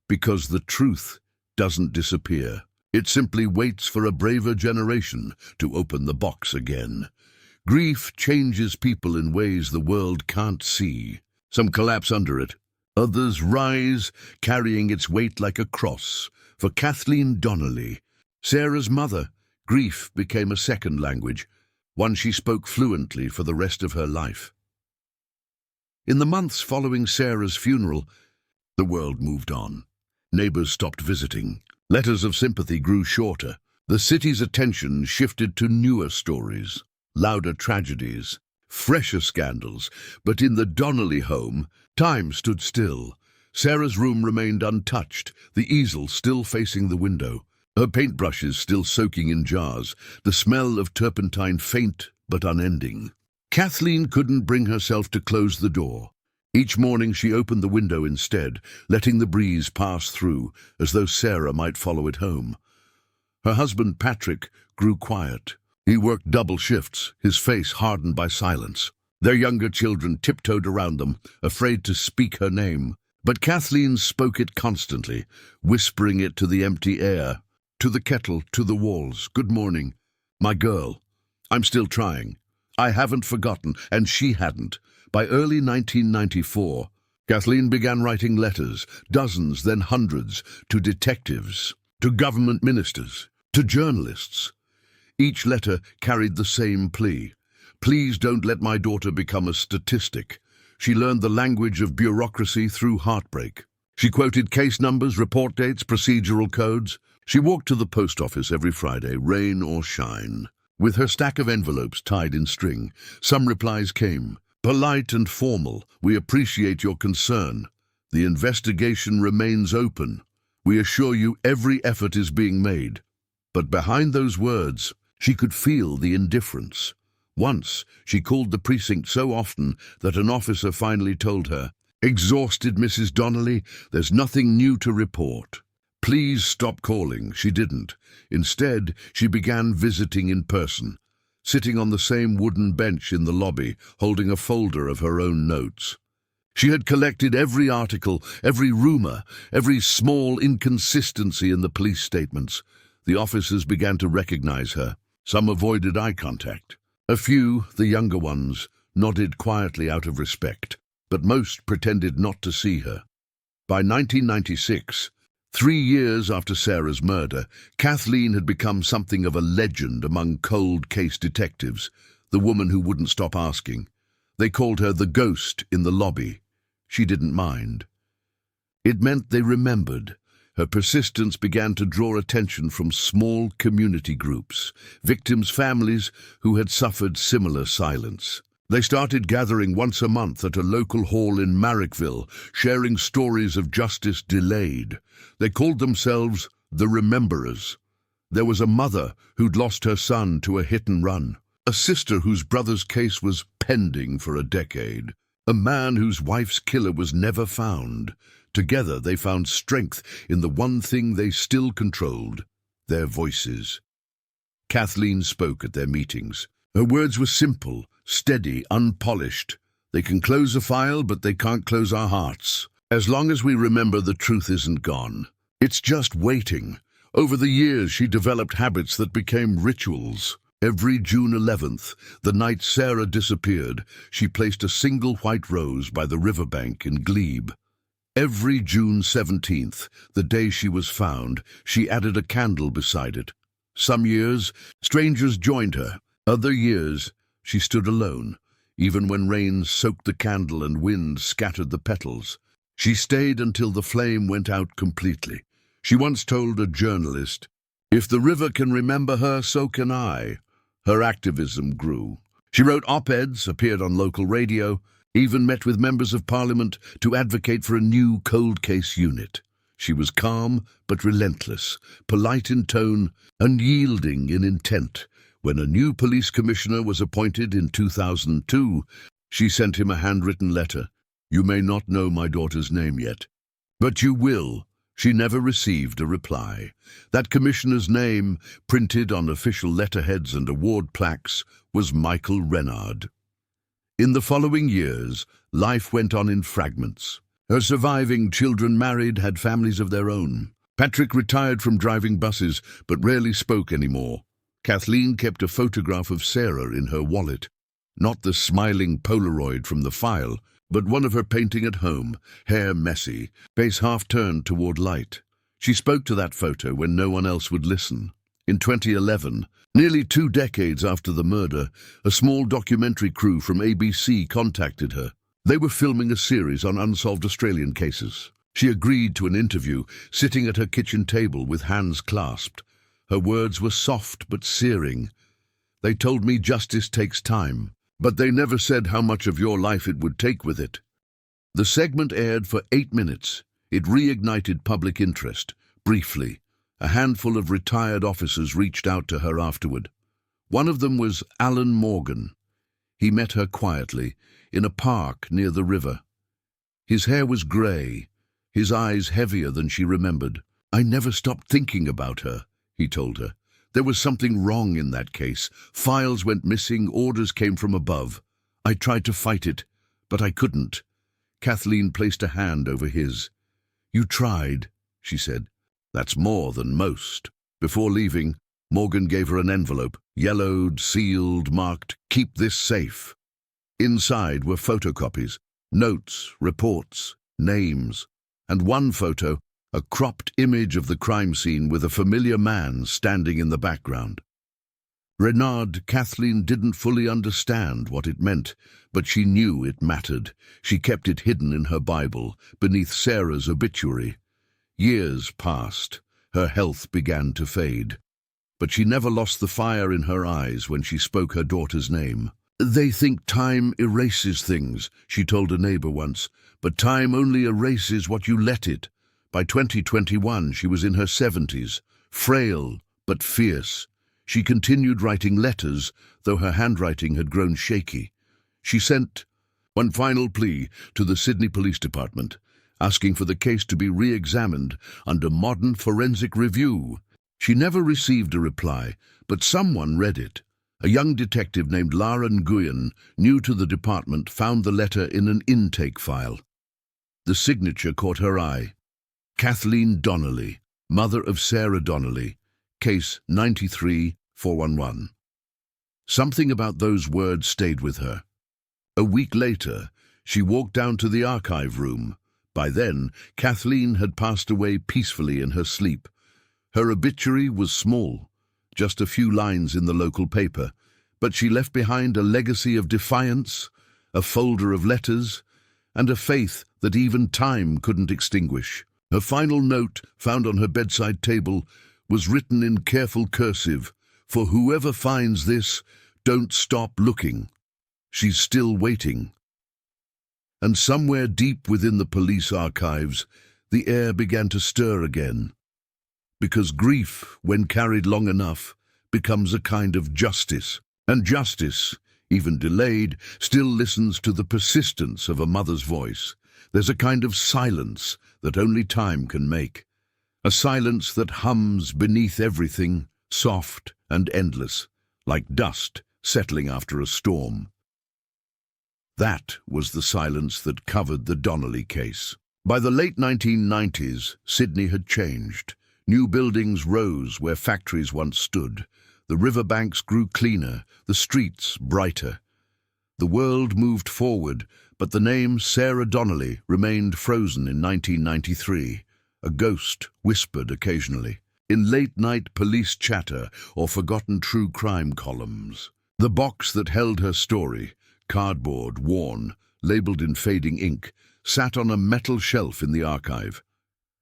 Because the truth doesn't disappear. It simply waits for a braver generation to open the box again. Grief changes people in ways the world can't see. Some collapse under it. Others rise, carrying its weight like a cross. For Kathleen Donnelly, Sarah's mother, grief became a second language, one she spoke fluently for the rest of her life. In the months following Sarah's funeral, the world moved on. Neighbors stopped visiting. Letters of sympathy grew shorter. The city's attention shifted to newer stories, louder tragedies, fresher scandals. But in the Donnelly home, time stood still. Sarah's room remained untouched, the easel still facing the window, her paintbrushes still soaking in jars, the smell of turpentine faint but unending. Kathleen couldn't bring herself to close the door. Each morning she opened the window instead, letting the breeze pass through, as though Sarah might follow it home. Her husband, Patrick, grew quiet. He worked double shifts, his face hardened by silence. Their younger children tiptoed around them, afraid to speak her name. But Kathleen spoke it constantly, whispering it to the empty air, to the kettle, to the walls. "Good morning, my girl. I'm still trying. I haven't forgotten," and she hadn't. By early 1994, Kathleen began writing letters, dozens, then hundreds, to detectives, to government ministers, to journalists. Each letter carried the same plea. "Please don't let my daughter become a statistic." She learned the language of bureaucracy through heartbreak. She quoted case numbers, report dates, procedural codes. She walked to the post office every Friday, rain or shine, with her stack of envelopes tied in string. Some replies came. Polite and formal. "We appreciate your concern. The investigation remains open. We assure you every effort is being made." But behind those words, she could feel the indifference. Once, she called the precinct so often that an officer finally told her, "Exhausted, Mrs. Donnelly, there's nothing new to report." "Please stop calling." She didn't. Instead, she began visiting in person, sitting on the same wooden bench in the lobby, holding a folder of her own notes. She had collected every article, every rumor, every small inconsistency in the police statements. The officers began to recognize her. Some avoided eye contact. A few, the younger ones, nodded quietly out of respect, but most pretended not to see her. By 1996, 3 years after Sarah's murder, Kathleen had become something of a legend among cold case detectives, the woman who wouldn't stop asking. They called her the ghost in the lobby. She didn't mind. It meant they remembered. Her persistence began to draw attention from small community groups, victims' families who had suffered similar silence. They started gathering once a month at a local hall in Marrickville, sharing stories of justice delayed. They called themselves the Rememberers. There was a mother who'd lost her son to a hit and run, a sister whose brother's case was pending for a decade, a man whose wife's killer was never found. Together they found strength in the one thing they still controlled, their voices. Kathleen spoke at their meetings. Her words were simple, steady, unpolished. They can close a file, but they can't close our hearts. As long as we remember, the truth isn't gone. It's just waiting. Over the years, she developed habits that became rituals. Every June 11th, the night Sarah disappeared, she placed a single white rose by the riverbank in Glebe. Every June 17th, the day she was found, she added a candle beside it. Some years, strangers joined her. Other years, she stood alone, even when rain soaked the candle and wind scattered the petals. She stayed until the flame went out completely. She once told a journalist, "If the river can remember her, so can I." Her activism grew. She wrote op-eds, appeared on local radio, even met with members of parliament to advocate for a new cold case unit. She was calm but relentless, polite in tone, unyielding in intent. When a new police commissioner was appointed in 2002, she sent him a handwritten letter. "You may not know my daughter's name yet, but you will." She never received a reply. That commissioner's name, printed on official letterheads and award plaques, was Michael Renard. In the following years, life went on in fragments. Her surviving children married, had families of their own. Patrick retired from driving buses, but rarely spoke anymore. Kathleen kept a photograph of Sarah in her wallet. Not the smiling Polaroid from the file, but one of her painting at home, hair messy, face half-turned toward light. She spoke to that photo when no one else would listen. In 2011, nearly 2 decades after the murder, a small documentary crew from ABC contacted her. They were filming a series on unsolved Australian cases. She agreed to an interview, sitting at her kitchen table with hands clasped. Her words were soft but searing. "They told me justice takes time, but they never said how much of your life it would take with it." The segment aired for 8 minutes. It reignited public interest. Briefly, a handful of retired officers reached out to her afterward. One of them was Alan Morgan. He met her quietly, in a park near the river. His hair was grey, his eyes heavier than she remembered. "I never stopped thinking about her," he told her. "There was something wrong in that case. Files went missing, orders came from above. I tried to fight it, but I couldn't." Kathleen placed a hand over his. "You tried," she said. "That's more than most." Before leaving, Morgan gave her an envelope, yellowed, sealed, marked, "Keep this safe." Inside were photocopies, notes, reports, names, and one photo, a cropped image of the crime scene with a familiar man standing in the background. Renard, Kathleen didn't fully understand what it meant, but she knew it mattered. She kept it hidden in her Bible, beneath Sarah's obituary. Years passed. Her health began to fade. But she never lost the fire in her eyes when she spoke her daughter's name. "They think time erases things," she told a neighbor once, "but time only erases what you let it." By 2021, she was in her 70s, frail but fierce. She continued writing letters, though her handwriting had grown shaky. She sent one final plea to the Sydney Police Department, asking for the case to be re-examined under modern forensic review. She never received a reply, but someone read it. A young detective named Lara Nguyen, new to the department, found the letter in an intake file. The signature caught her eye. Kathleen Donnelly, mother of Sarah Donnelly, case 93-411. Something about those words stayed with her. A week later, she walked down to the archive room, By then, Kathleen had passed away peacefully in her sleep. Her obituary was small, just a few lines in the local paper, but she left behind a legacy of defiance, a folder of letters, and a faith that even time couldn't extinguish. Her final note, found on her bedside table, was written in careful cursive, "For whoever finds this, don't stop looking. She's still waiting." And somewhere deep within the police archives, the air began to stir again. Because grief, when carried long enough, becomes a kind of justice. And justice, even delayed, still listens to the persistence of a mother's voice. There's a kind of silence that only time can make. A silence that hums beneath everything, soft and endless, like dust settling after a storm. That was the silence that covered the Donnelly case. By the late 1990s, Sydney had changed. New buildings rose where factories once stood. The riverbanks grew cleaner, the streets brighter. The world moved forward, but the name Sarah Donnelly remained frozen in 1993. A ghost whispered occasionally, in late-night police chatter or forgotten true crime columns. The box that held her story, cardboard, worn, labeled in fading ink, sat on a metal shelf in the archive.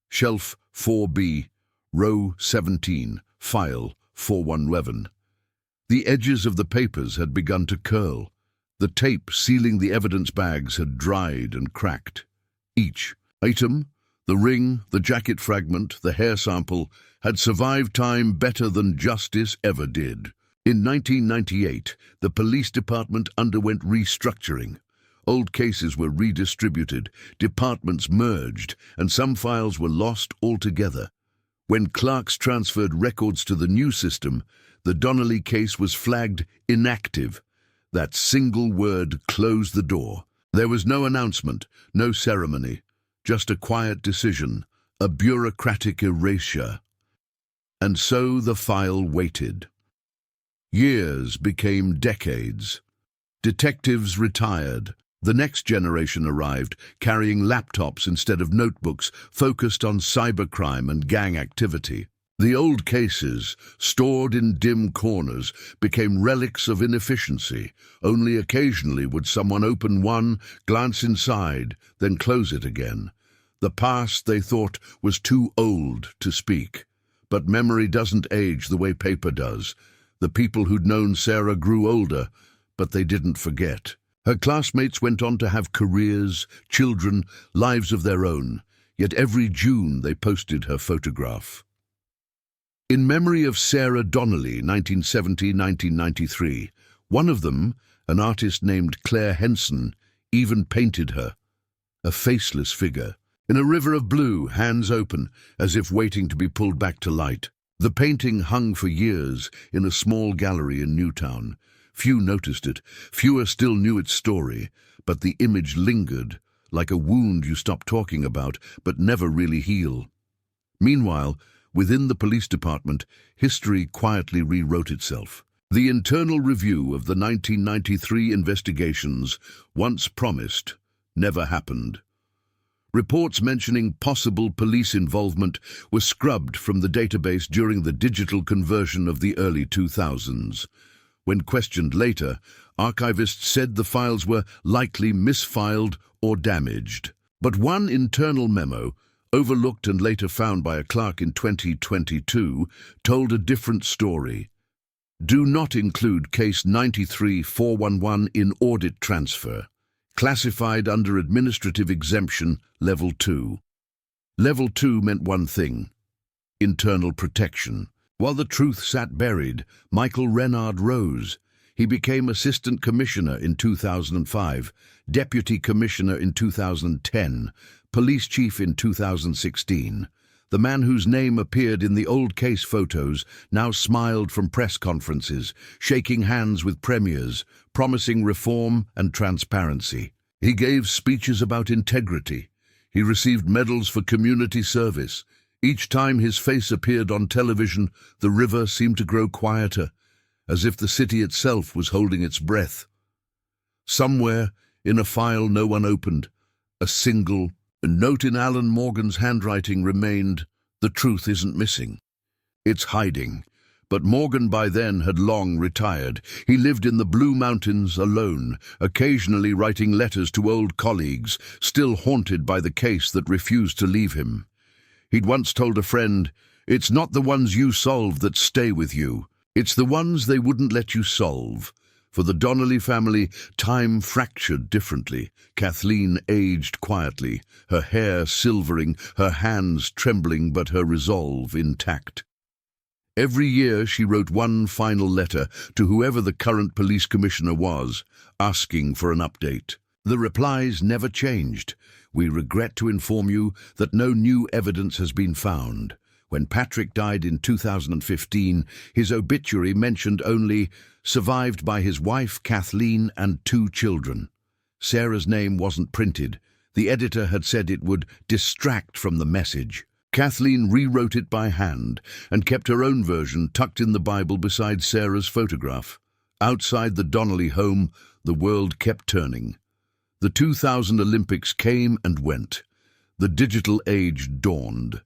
Shelf 4B, row 17, file 4111. The edges of the papers had begun to curl. The tape sealing the evidence bags had dried and cracked. Each item, the ring, the jacket fragment, the hair sample, had survived time better than justice ever did. In 1998, the police department underwent restructuring. Old cases were redistributed, departments merged, and some files were lost altogether. When clerks transferred records to the new system, the Donnelly case was flagged inactive. That single word closed the door. There was no announcement, no ceremony, just a quiet decision, a bureaucratic erasure. And so the file waited. Years became decades. Detectives retired. The next generation arrived, carrying laptops instead of notebooks, focused on cybercrime and gang activity. The old cases, stored in dim corners, became relics of inefficiency. Only occasionally would someone open one, glance inside, then close it again. The past, they thought, was too old to speak. But memory doesn't age the way paper does. The people who'd known Sarah grew older, but they didn't forget. Her classmates went on to have careers, children, lives of their own, yet every June they posted her photograph. In memory of Sarah Donnelly, 1970-1993, one of them, an artist named Claire Henson, even painted her, a faceless figure, in a river of blue, hands open, as if waiting to be pulled back to light. The painting hung for years in a small gallery in Newtown. Few noticed it, fewer still knew its story, but the image lingered, like a wound you stop talking about but never really heal. Meanwhile, within the police department, history quietly rewrote itself. The internal review of the 1993 investigations, once promised, never happened. Reports mentioning possible police involvement were scrubbed from the database during the digital conversion of the early 2000s. When questioned later, archivists said the files were likely misfiled or damaged. But one internal memo, overlooked and later found by a clerk in 2022, told a different story. Do not include case 93-411 in audit transfer. Classified under Administrative Exemption Level 2. Level 2 meant one thing: internal protection. While the truth sat buried, Michael Renard rose. He became Assistant Commissioner in 2005, Deputy Commissioner in 2010, Police Chief in 2016. The man whose name appeared in the old case photos now smiled from press conferences, shaking hands with premiers, promising reform and transparency. He gave speeches about integrity. He received medals for community service. Each time his face appeared on television, the river seemed to grow quieter, as if the city itself was holding its breath. Somewhere, in a file no one opened, a single, A note in Alan Morgan's handwriting remained, "The truth isn't missing. It's hiding." But Morgan by then had long retired. He lived in the Blue Mountains alone, occasionally writing letters to old colleagues, still haunted by the case that refused to leave him. He'd once told a friend, "It's not the ones you solve that stay with you. It's the ones they wouldn't let you solve." For the Donnelly family, time fractured differently. Kathleen aged quietly, her hair silvering, her hands trembling, but her resolve intact. Every year she wrote one final letter to whoever the current police commissioner was, asking for an update. The replies never changed. "We regret to inform you that no new evidence has been found." When Patrick died in 2015, his obituary mentioned only "survived by his wife Kathleen and 2 children." Sarah's name wasn't printed. The editor had said it would distract from the message. Kathleen rewrote it by hand and kept her own version tucked in the Bible beside Sarah's photograph. Outside the Donnelly home, the world kept turning. The 2000 Olympics came and went. The digital age dawned.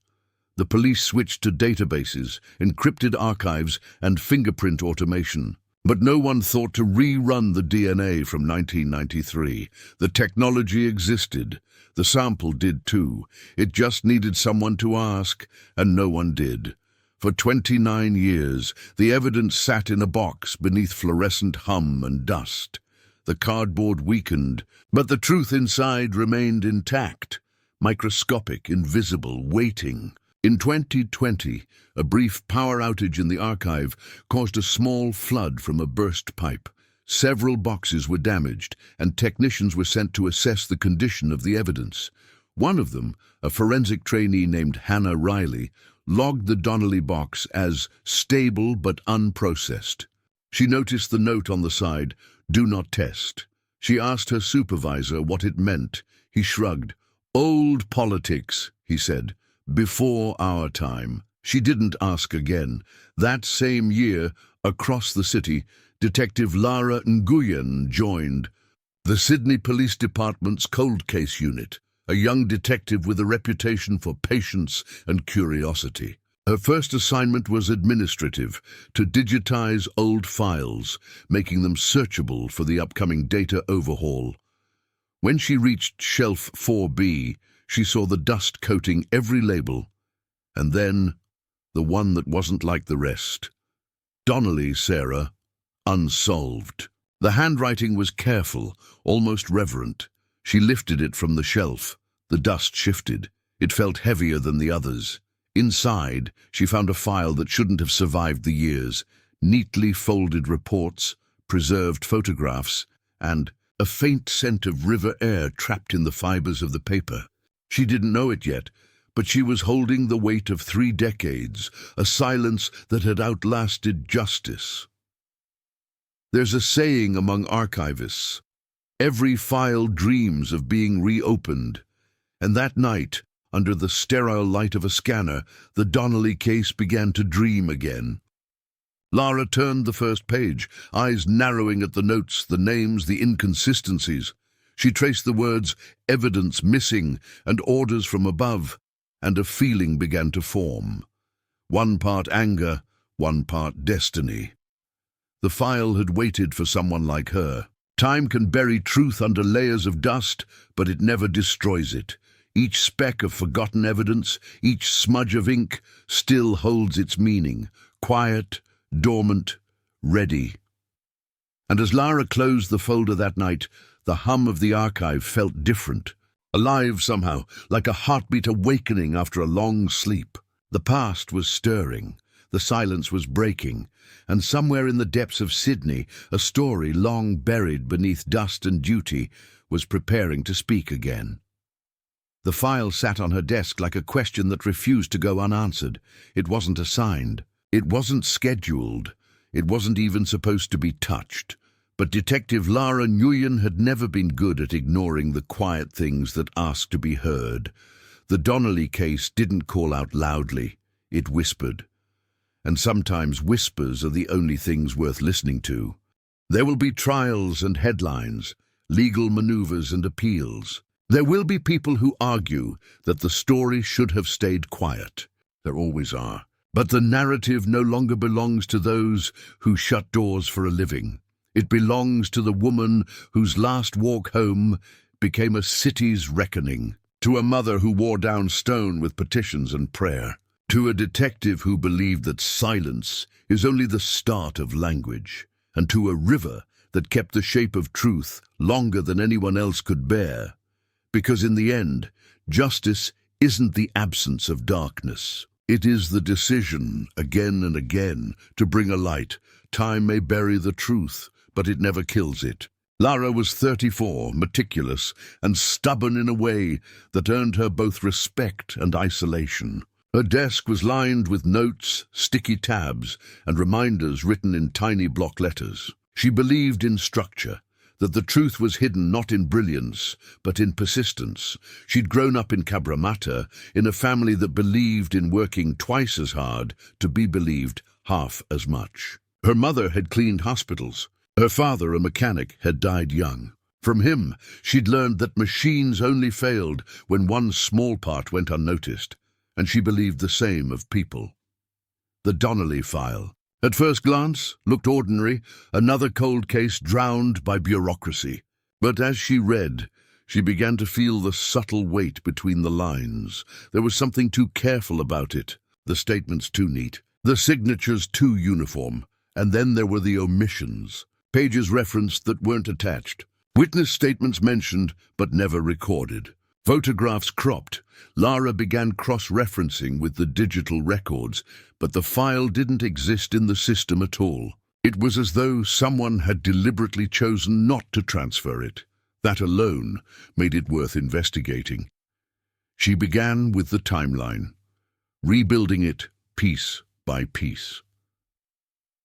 The police switched to databases, encrypted archives, and fingerprint automation. But no one thought to rerun the DNA from 1993. The technology existed. The sample did too. It just needed someone to ask, and no one did. For 29 years, the evidence sat in a box beneath fluorescent hum and dust. The cardboard weakened, but the truth inside remained intact, microscopic, invisible, waiting. In 2020, a brief power outage in the archive caused a small flood from a burst pipe. Several boxes were damaged, and technicians were sent to assess the condition of the evidence. One of them, a forensic trainee named Hannah Riley, logged the Donnelly box as stable but unprocessed. She noticed the note on the side, "Do not test." She asked her supervisor what it meant. He shrugged. "Old politics," he said. "Before our time." She didn't ask again. That same year, across the city, Detective Lara Nguyen joined the Sydney Police Department's cold case unit, a young detective with a reputation for patience and curiosity. Her first assignment was administrative, to digitize old files, making them searchable for the upcoming data overhaul. When she reached shelf 4B, she saw the dust coating every label, and then the one that wasn't like the rest. Donnelly, Sarah, unsolved. The handwriting was careful, almost reverent. She lifted it from the shelf. The dust shifted. It felt heavier than the others. Inside, she found a file that shouldn't have survived the years. Neatly folded reports, preserved photographs, and a faint scent of river air trapped in the fibers of the paper. She didn't know it yet, but she was holding the weight of 3 decades, a silence that had outlasted justice. There's a saying among archivists, "Every file dreams of being reopened." And that night, under the sterile light of a scanner, the Donnelly case began to dream again. Lara turned the first page, eyes narrowing at the notes, the names, the inconsistencies. She traced the words "evidence missing" and "orders from above," and a feeling began to form. One part anger, one part destiny. The file had waited for someone like her. Time can bury truth under layers of dust, but it never destroys it. Each speck of forgotten evidence, each smudge of ink, still holds its meaning, quiet, dormant, ready. And as Lara closed the folder that night, the hum of the archive felt different, alive somehow, like a heartbeat awakening after a long sleep. The past was stirring, the silence was breaking, and somewhere in the depths of Sydney, a story long buried beneath dust and duty was preparing to speak again. The file sat on her desk like a question that refused to go unanswered. It wasn't assigned. It wasn't scheduled. It wasn't even supposed to be touched. But Detective Lara Nguyen had never been good at ignoring the quiet things that asked to be heard. The Donnelly case didn't call out loudly. It whispered. And sometimes whispers are the only things worth listening to. There will be trials and headlines, legal maneuvers and appeals. There will be people who argue that the story should have stayed quiet. There always are. But the narrative no longer belongs to those who shut doors for a living. It belongs to the woman whose last walk home became a city's reckoning, to a mother who wore down stone with petitions and prayer, to a detective who believed that silence is only the start of language, and to a river that kept the shape of truth longer than anyone else could bear. Because in the end, justice isn't the absence of darkness. It is the decision, again and again, to bring a light. Time may bury the truth, but it never kills it. Lara was 34, meticulous, and stubborn in a way that earned her both respect and isolation. Her desk was lined with notes, sticky tabs, and reminders written in tiny block letters. She believed in structure, that the truth was hidden not in brilliance, but in persistence. She'd grown up in Cabramatta, in a family that believed in working twice as hard to be believed half as much. Her mother had cleaned hospitals. Her father, a mechanic, had died young. From him, she'd learned that machines only failed when one small part went unnoticed, and she believed the same of people. The Donnelly file. At first glance, looked ordinary, another cold case drowned by bureaucracy. But as she read, she began to feel the subtle weight between the lines. There was something too careful about it, the statements too neat, the signatures too uniform, and then there were the omissions, pages referenced that weren't attached, witness statements mentioned but never recorded, photographs cropped. Lara began cross-referencing with the digital records, but the file didn't exist in the system at all. It was as though someone had deliberately chosen not to transfer it. That alone made it worth investigating. She began with the timeline, rebuilding it piece by piece.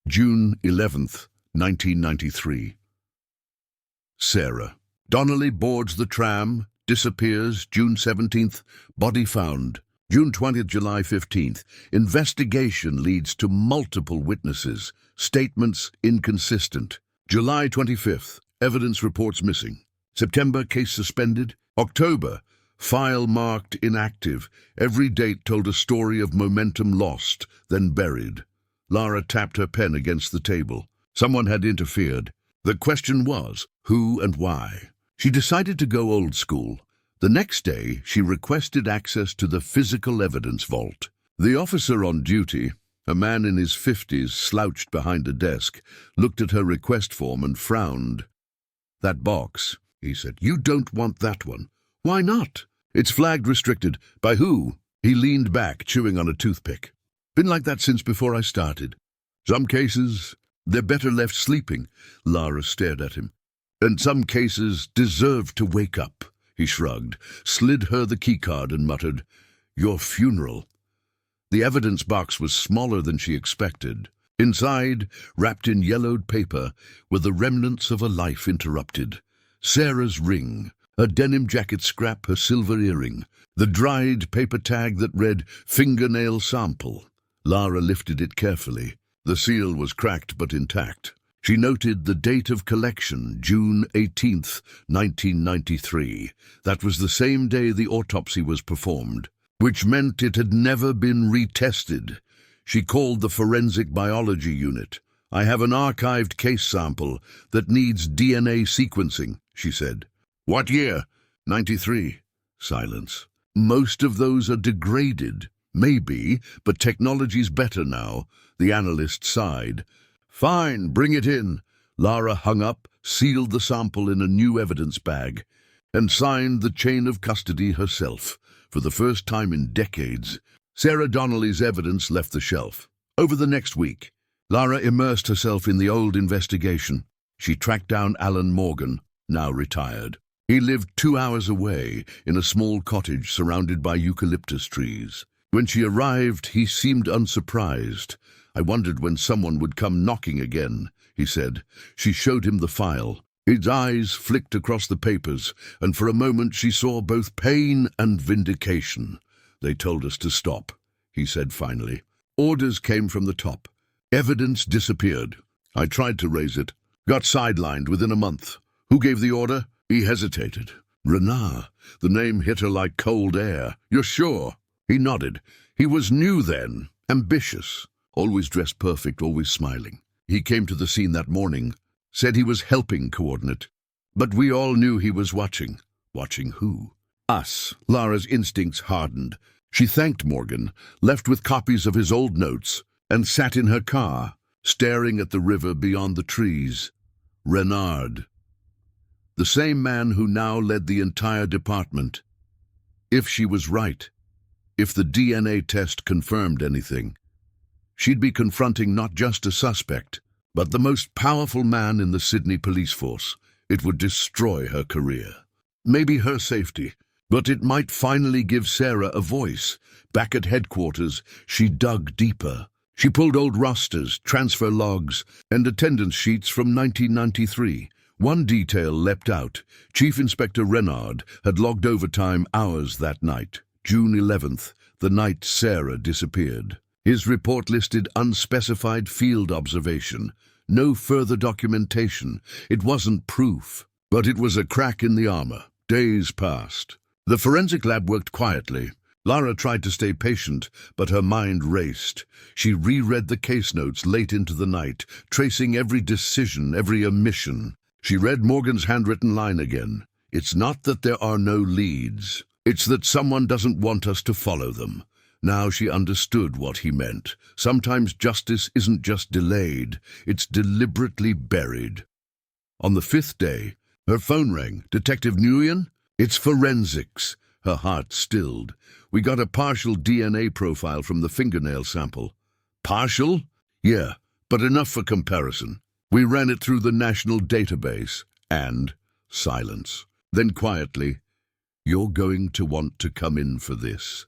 June 11th, 1993. Sarah. Donnelly boards the tram, disappears, June 17th, body found. June 20th, July 15th, investigation leads to multiple witnesses, statements inconsistent. July 25th, evidence reports missing. September, case suspended. October, file marked inactive. Every date told a story of momentum lost, then buried. Lara tapped her pen against the table. Someone had interfered. The question was, who and why? She decided to go old school. The next day, she requested access to the physical evidence vault. The officer on duty, a man in his 50s slouched behind a desk, looked at her request form and frowned. "That box," he said. "You don't want that one." "Why not?" "It's flagged restricted." "By who?" He leaned back, chewing on a toothpick. "Been like that since before I started. Some cases, they're better left sleeping." Lara stared at him. "And some cases deserve to wake up." He shrugged, slid her the keycard and muttered, "Your funeral." The evidence box was smaller than she expected. Inside, wrapped in yellowed paper, were the remnants of a life interrupted. Sarah's ring, her denim jacket scrap, her silver earring, the dried paper tag that read "fingernail sample." Lara lifted it carefully. The seal was cracked but intact. She noted the date of collection, June 18th, 1993. That was the same day the autopsy was performed, which meant it had never been retested. She called the forensic biology unit. "I have an archived case sample that needs DNA sequencing," she said. "What year?" 93. Silence. "Most of those are degraded." "Maybe, but technology's better now," the analyst sighed. "Fine, bring it in." Lara hung up, sealed the sample in a new evidence bag, and signed the chain of custody herself. For the first time in decades, Sarah Donnelly's evidence left the shelf. Over the next week, Lara immersed herself in the old investigation. She tracked down Alan Morgan, now retired. He lived 2 hours away, in a small cottage surrounded by eucalyptus trees. When she arrived, he seemed unsurprised. "I wondered when someone would come knocking again," he said. She showed him the file. His eyes flicked across the papers, and for a moment she saw both pain and vindication. "They told us to stop," he said finally. "Orders came from the top. Evidence disappeared. I tried to raise it. Got sidelined within a month. Who gave the order?" He hesitated. Renard. The name hit her like cold air. You're sure? He nodded. He was new then, ambitious, always dressed perfect, always smiling. He came to the scene that morning, said he was helping coordinate. But we all knew he was watching. Watching who? Us. Lara's instincts hardened. She thanked Morgan, left with copies of his old notes, and sat in her car, staring at the river beyond the trees. Renard. The same man who now led the entire department. If she was right, if the DNA test confirmed anything, she'd be confronting not just a suspect, but the most powerful man in the Sydney police force. It would destroy her career. Maybe her safety, but it might finally give Sarah a voice. Back at headquarters, she dug deeper. She pulled old rosters, transfer logs, and attendance sheets from 1993. One detail leapt out. Chief Inspector Renard had logged overtime hours that night, June 11th, the night Sarah disappeared. His report listed unspecified field observation. No further documentation. It wasn't proof, but it was a crack in the armor. Days passed. The forensic lab worked quietly. Lara tried to stay patient, but her mind raced. She reread the case notes late into the night, tracing every decision, every omission. She read Morgan's handwritten line again. It's not that there are no leads. It's that someone doesn't want us to follow them. Now she understood what he meant. Sometimes justice isn't just delayed, it's deliberately buried. On the 5th day, her phone rang. Detective Nguyen? It's forensics. Her heart stilled. We got a partial DNA profile from the fingernail sample. Partial? Yeah, but enough for comparison. We ran it through the national database, and silence. Then quietly, you're going to want to come in for this.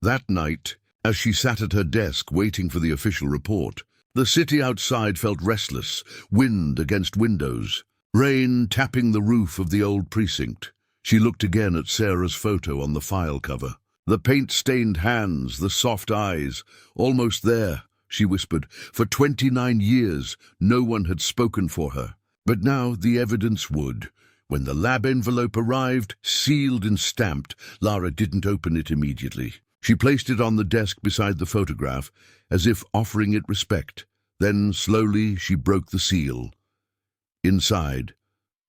That night, as she sat at her desk waiting for the official report, the city outside felt restless, wind against windows, rain tapping the roof of the old precinct. She looked again at Sarah's photo on the file cover. The paint-stained hands, the soft eyes, almost there. She whispered. For 29 years, no one had spoken for her. But now the evidence would. When the lab envelope arrived, sealed and stamped, Lara didn't open it immediately. She placed it on the desk beside the photograph, as if offering it respect. Then, slowly, she broke the seal. Inside,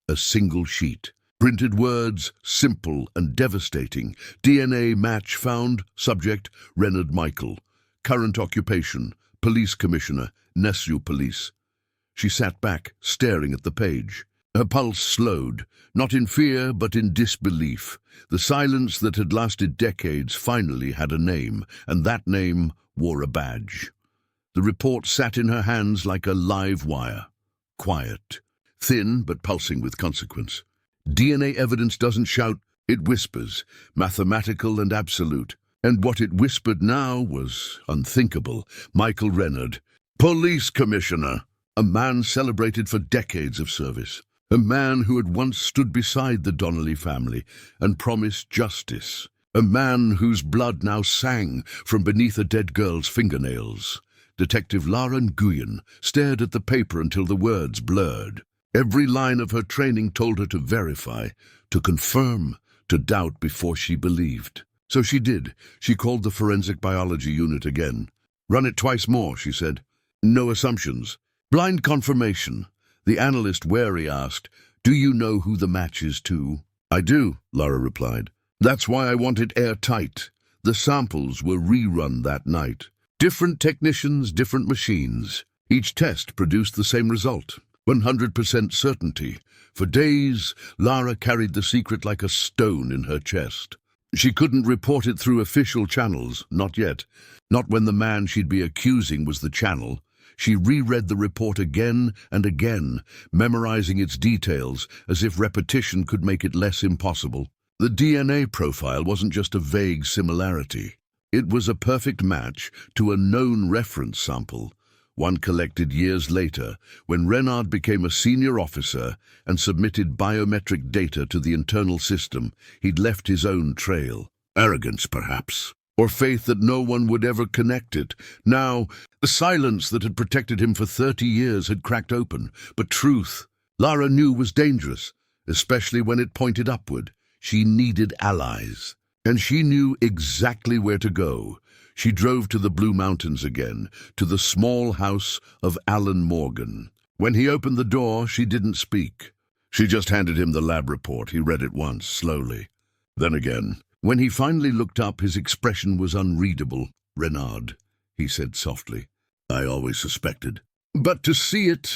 a single sheet. Printed words, simple and devastating. DNA match found. Subject, Renard Michael. Current occupation, Police Commissioner, Nassau Police. She sat back, staring at the page. Her pulse slowed, not in fear but in disbelief. The silence that had lasted decades finally had a name, and that name wore a badge. The report sat in her hands like a live wire. Quiet, thin but pulsing with consequence. DNA evidence doesn't shout, it whispers, mathematical and absolute. And what it whispered now was unthinkable. Michael Renard, Police Commissioner, a man celebrated for decades of service, a man who had once stood beside the Donnelly family and promised justice, a man whose blood now sang from beneath a dead girl's fingernails. Detective Lara Nguyen stared at the paper until the words blurred. Every line of her training told her to verify, to confirm, to doubt before she believed. So she did. She called the forensic biology unit again. Run it twice more, she said. No assumptions. Blind confirmation. The analyst wary asked, do you know who the match is to? I do, Lara replied. That's why I want it airtight. The samples were rerun that night. Different technicians, different machines. Each test produced the same result. 100% certainty. For days, Lara carried the secret like a stone in her chest. She couldn't report it through official channels, not yet. Not when the man she'd be accusing was the channel. She reread the report again and again, memorizing its details as if repetition could make it less impossible. The DNA profile wasn't just a vague similarity. It was a perfect match to a known reference sample, one collected years later when Renard became a senior officer and submitted biometric data to the internal system. He'd left his own trail. Arrogance, perhaps, or faith that no one would ever connect it. Now, the silence that had protected him for 30 years had cracked open, but truth, Lara knew, was dangerous, especially when it pointed upward. She needed allies, and she knew exactly where to go. She drove to the Blue Mountains again, to the small house of Alan Morgan. When he opened the door, she didn't speak. She just handed him the lab report. He read it once, slowly. Then again. When he finally looked up, his expression was unreadable. "Renard," he said softly. "I always suspected. But to see it—"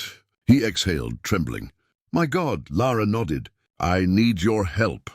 He exhaled, trembling. "My God," Lara nodded. "I need your help.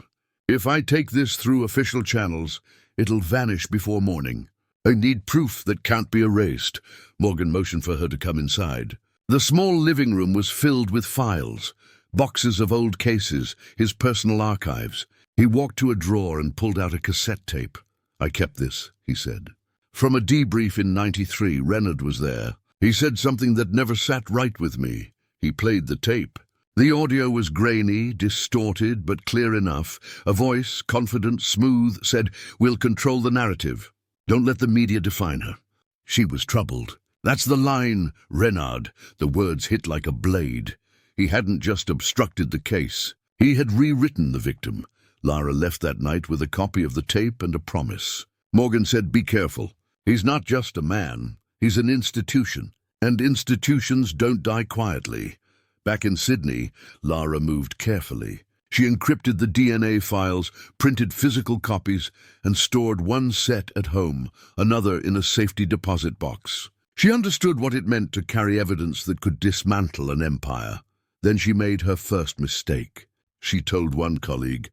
If I take this through official channels, it'll vanish before morning. I need proof that can't be erased." Morgan motioned for her to come inside. The small living room was filled with files, boxes of old cases, his personal archives. He walked to a drawer and pulled out a cassette tape. "I kept this," he said. "From a debrief in '93, Renard was there. He said something that never sat right with me." He played the tape. The audio was grainy, distorted, but clear enough. A voice, confident, smooth, said, "We'll control the narrative. Don't let the media define her." She was troubled. "That's the line, Renard." The words hit like a blade. He hadn't just obstructed the case. He had rewritten the victim. Lara left that night with a copy of the tape and a promise. Morgan said, "Be careful. He's not just a man. He's an institution. And institutions don't die quietly." Back in Sydney, Lara moved carefully. She encrypted the DNA files, printed physical copies, and stored one set at home, another in a safety deposit box. She understood what it meant to carry evidence that could dismantle an empire. Then she made her first mistake. She told one colleague,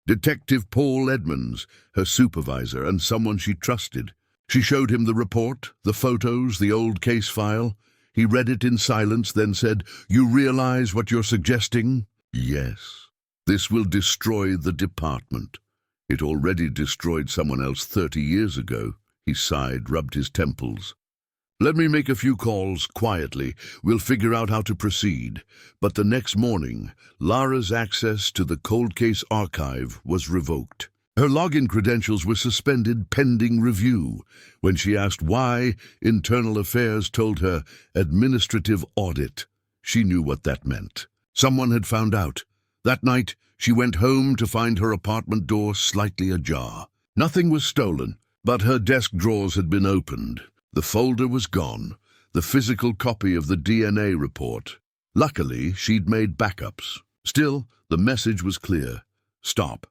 Detective Paul Edmonds, her supervisor and someone she trusted. She showed him the report, the photos, the old case file. He read it in silence, then said, "You realize what you're suggesting?" "Yes. This will destroy the department. It already destroyed someone else 30 years ago." He sighed, rubbed his temples. "Let me make a few calls quietly. We'll figure out how to proceed." But the next morning, Lara's access to the cold case archive was revoked. Her login credentials were suspended pending review. When she asked why, Internal Affairs told her administrative audit. She knew what that meant. Someone had found out. That night, she went home to find her apartment door slightly ajar. Nothing was stolen, but her desk drawers had been opened. The folder was gone, the physical copy of the DNA report. Luckily, she'd made backups. Still, the message was clear. Stop.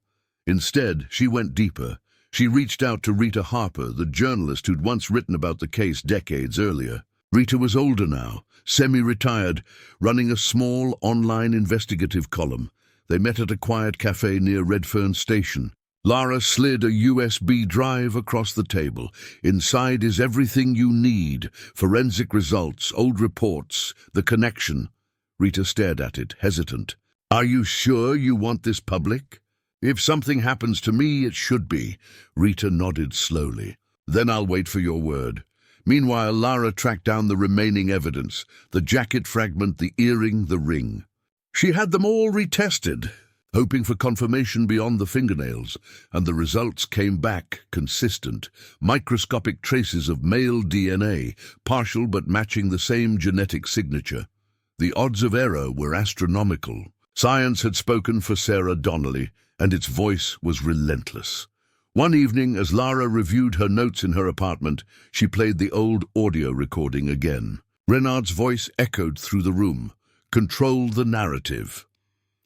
Instead, she went deeper. She reached out to Rita Harper, the journalist who'd once written about the case decades earlier. Rita was older now, semi-retired, running a small online investigative column. They met at a quiet cafe near Redfern Station. Lara slid a USB drive across the table. Inside is everything you need. Forensic results, old reports, the connection. Rita stared at it, hesitant. "Are you sure you want this public?" "If something happens to me, it should be." Rita nodded slowly. "Then I'll wait for your word." Meanwhile, Lara tracked down the remaining evidence, the jacket fragment, the earring, the ring. She had them all retested, hoping for confirmation beyond the fingernails, and the results came back consistent. Microscopic traces of male DNA, partial but matching the same genetic signature. The odds of error were astronomical. Science had spoken for Sarah Donnelly, and its voice was relentless. One evening, as Lara reviewed her notes in her apartment, she played the old audio recording again. Renard's voice echoed through the room. "Control the narrative."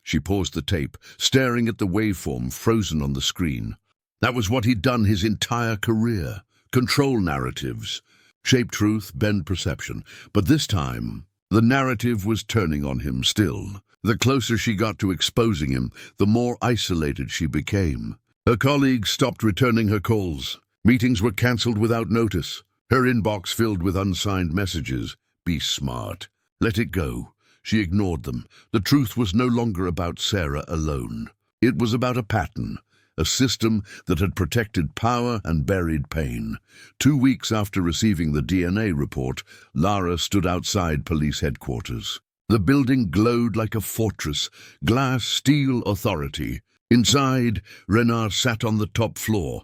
She paused the tape, staring at the waveform frozen on the screen. That was what he'd done his entire career. Control narratives. Shape truth, bend perception. But this time, the narrative was turning on him still. The closer she got to exposing him, the more isolated she became. Her colleagues stopped returning her calls. Meetings were cancelled without notice. Her inbox filled with unsigned messages. Be smart. Let it go. She ignored them. The truth was no longer about Sarah alone. It was about a pattern, a system that had protected power and buried pain. 2 weeks after receiving the DNA report, Lara stood outside police headquarters. The building glowed like a fortress, glass, steel, authority. Inside, Renard sat on the top floor,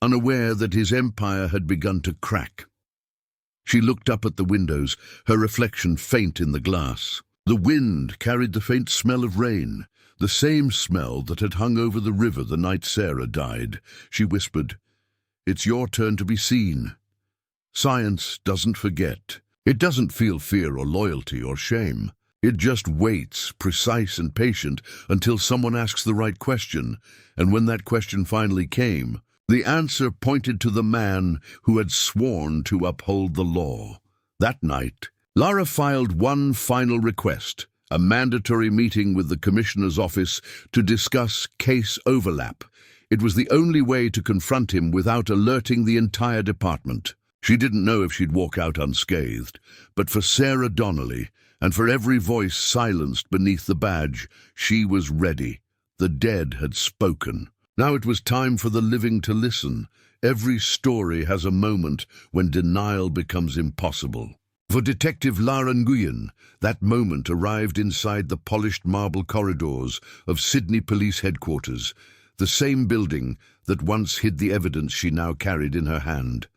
unaware that his empire had begun to crack. She looked up at the windows, her reflection faint in the glass. The wind carried the faint smell of rain. the same smell that had hung over the river the night Sarah died. She whispered, "It's your turn to be seen." Science doesn't forget. It doesn't feel fear or loyalty or shame. It just waits, precise and patient, until someone asks the right question. And when that question finally came, the answer pointed to the man who had sworn to uphold the law. That night, Lara filed one final request, a mandatory meeting with the commissioner's office to discuss case overlap. It was the only way to confront him without alerting the entire department. She didn't know if she'd walk out unscathed, but for Sarah Donnelly, and for every voice silenced beneath the badge, she was ready. The dead had spoken. Now it was time for the living to listen. Every story has a moment when denial becomes impossible. For Detective Lara Nguyen, that moment arrived inside the polished marble corridors of Sydney Police Headquarters, the same building that once hid the evidence she now carried in her hand.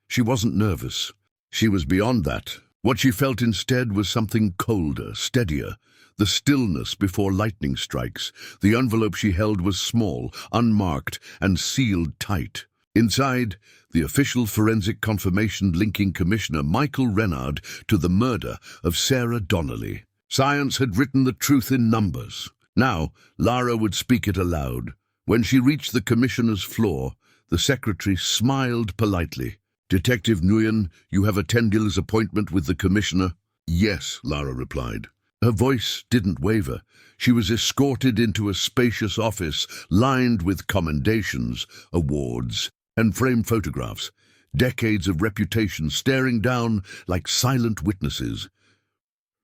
She wasn't nervous. She was beyond that. What she felt instead was something colder, steadier, the stillness before lightning strikes. The envelope she held was small, unmarked, and sealed tight. Inside, the official forensic confirmation linking Commissioner Michael Renard to the murder of Sarah Donnelly. Science had written the truth in numbers. Now, Lara would speak it aloud. When she reached the commissioner's floor, the secretary smiled politely. "Detective Nguyen, you have a 10 appointment with the commissioner?" "Yes," Lara replied. Her voice didn't waver. She was escorted into a spacious office lined with commendations, awards, and framed photographs. Decades of reputation staring down like silent witnesses.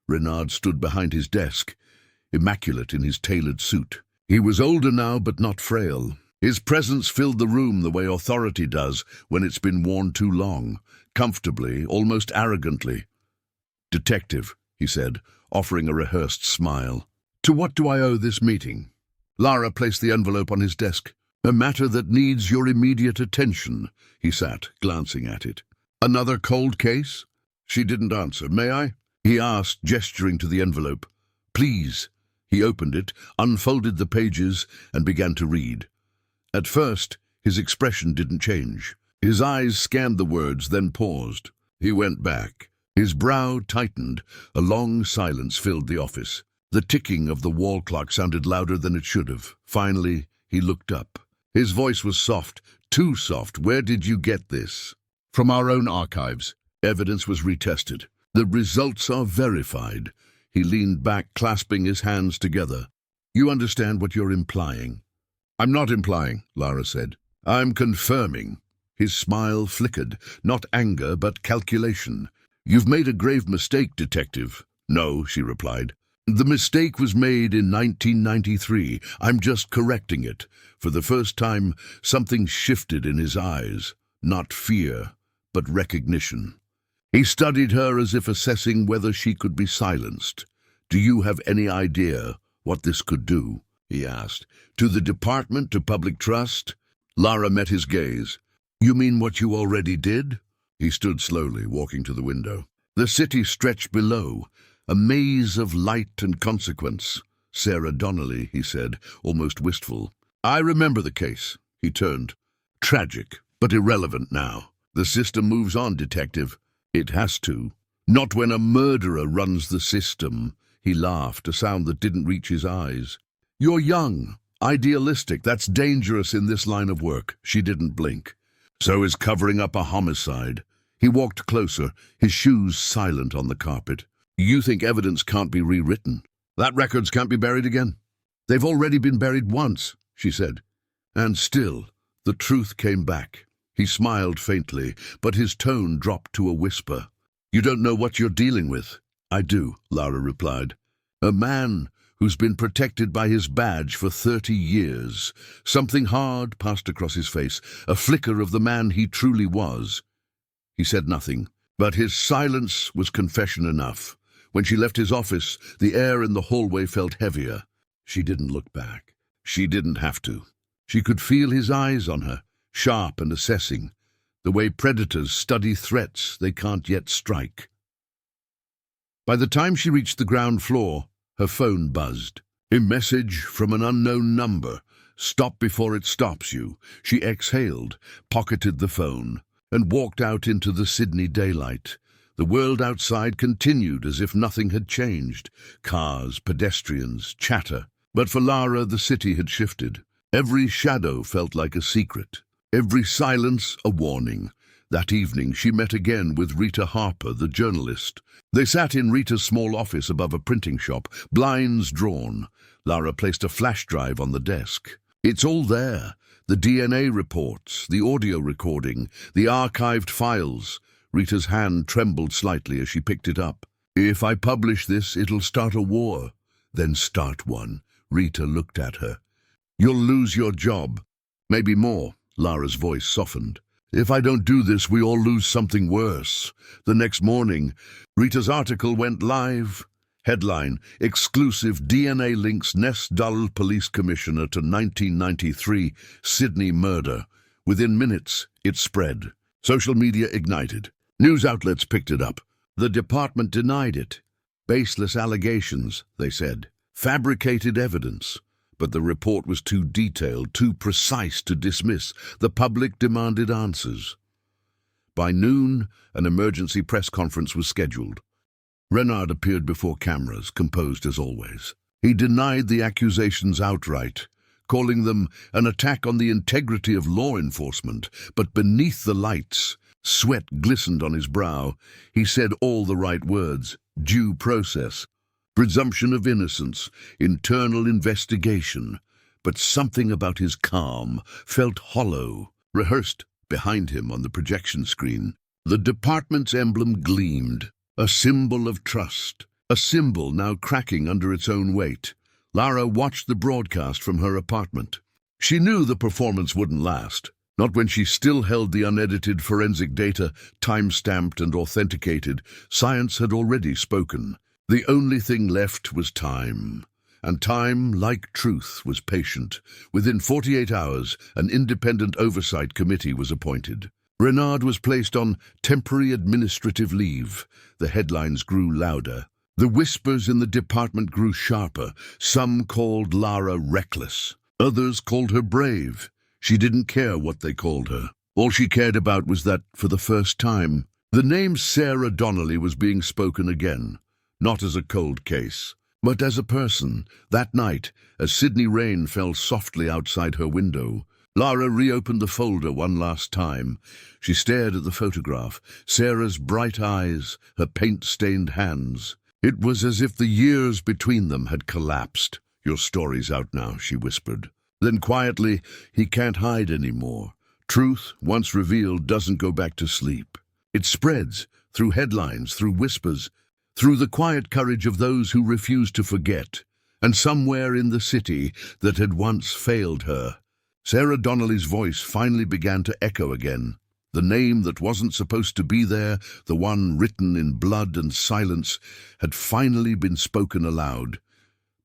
Renard stood behind his desk, immaculate in his tailored suit. He was older now, but not frail. His presence filled the room the way authority does when it's been worn too long, comfortably, almost arrogantly. "Detective," he said, offering a rehearsed smile. "To what do I owe this meeting?" Lara placed the envelope on his desk. "A matter that needs your immediate attention," he sat, glancing at it. "Another cold case?" She didn't answer. "May I?" he asked, gesturing to the envelope. "Please." He opened it, unfolded the pages, and began to read. At first, his expression didn't change. His eyes scanned the words, then paused. He went back. His brow tightened. A long silence filled the office. The ticking of the wall clock sounded louder than it should have. Finally, he looked up. His voice was soft, too soft. "Where did you get this?" "From our own archives." Evidence was retested. "The results are verified." He leaned back, clasping his hands together. "You understand what you're implying?" "I'm not implying," Lara said. "I'm confirming." His smile flickered, not anger, but calculation. "You've made a grave mistake, Detective." "No," she replied. "The mistake was made in 1993. I'm just correcting it." For the first time, something shifted in his eyes. Not fear, but recognition. He studied her as if assessing whether she could be silenced. "Do you have any idea what this could do?" he asked. "To the department, to public trust?" Lara met his gaze. "You mean what you already did?" He stood slowly, walking to the window. The city stretched below, a maze of light and consequence. "Sarah Donnelly," he said, almost wistful. "I remember the case." He turned. "Tragic, but irrelevant now. The system moves on, Detective." "It has to." "Not when a murderer runs the system." He laughed, a sound that didn't reach his eyes. "You're young, idealistic. That's dangerous in this line of work." She didn't blink. "So is covering up a homicide." He walked closer, his shoes silent on the carpet. "You think evidence can't be rewritten? That records can't be buried again?" "They've already been buried once," she said. And still, the truth came back. He smiled faintly, but his tone dropped to a whisper. "You don't know what you're dealing with." "I do," Lara replied. "A man who's been protected by his badge for 30 years. Something hard passed across his face, a flicker of the man he truly was. He said nothing, but his silence was confession enough. When she left his office, the air in the hallway felt heavier. She didn't look back. She didn't have to. She could feel his eyes on her, sharp and assessing, the way predators study threats they can't yet strike. By the time she reached the ground floor, her phone buzzed. A message from an unknown number. Stop before it stops you. She exhaled, pocketed the phone, and walked out into the Sydney daylight. The world outside continued as if nothing had changed. Cars, pedestrians, chatter. But for Lara, the city had shifted. Every shadow felt like a secret. Every silence a warning. That evening she met again with Rita Harper, the journalist. They sat in Rita's small office above a printing shop, blinds drawn. Lara placed a flash drive on the desk. It's all there. The DNA reports, the audio recording, the archived files. Rita's hand trembled slightly as she picked it up. If I publish this, it'll start a war. Then start one. Rita looked at her. You'll lose your job. Maybe more. Lara's voice softened. If I don't do this, we all lose something worse. The next morning, Rita's article went live. Headline, Exclusive DNA links Ness Dull Police Commissioner to 1993 Sydney murder. Within minutes, it spread. Social media ignited. News outlets picked it up. The department denied it. Baseless allegations, they said. Fabricated evidence. But the report was too detailed, too precise to dismiss. The public demanded answers. By noon, an emergency press conference was scheduled. Renard appeared before cameras, composed as always. He denied the accusations outright, calling them an attack on the integrity of law enforcement. But beneath the lights, sweat glistened on his brow. He said all the right words: due process, presumption of innocence, internal investigation. But something about his calm felt hollow, rehearsed behind him on the projection screen. The department's emblem gleamed, a symbol of trust, a symbol now cracking under its own weight. Lara watched the broadcast from her apartment. She knew the performance wouldn't last, not when she still held the unedited forensic data, time-stamped and authenticated. Science had already spoken. The only thing left was time. And time, like truth, was patient. Within 48 hours, an independent oversight committee was appointed. Renard was placed on temporary administrative leave. The headlines grew louder. The whispers in the department grew sharper. Some called Lara reckless. Others called her brave. She didn't care what they called her. All she cared about was that, for the first time, the name Sarah Donnelly was being spoken again. Not as a cold case, but as a person. That night, as Sydney rain fell softly outside her window, Lara reopened the folder one last time. She stared at the photograph, Sarah's bright eyes, her paint-stained hands. It was as if the years between them had collapsed. Your story's out now, she whispered. Then quietly, he can't hide anymore. Truth, once revealed, doesn't go back to sleep. It spreads, through headlines, through whispers, through the quiet courage of those who refuse to forget. And somewhere in the city that had once failed her, Sarah Donnelly's voice finally began to echo again. The name that wasn't supposed to be there, the one written in blood and silence, had finally been spoken aloud.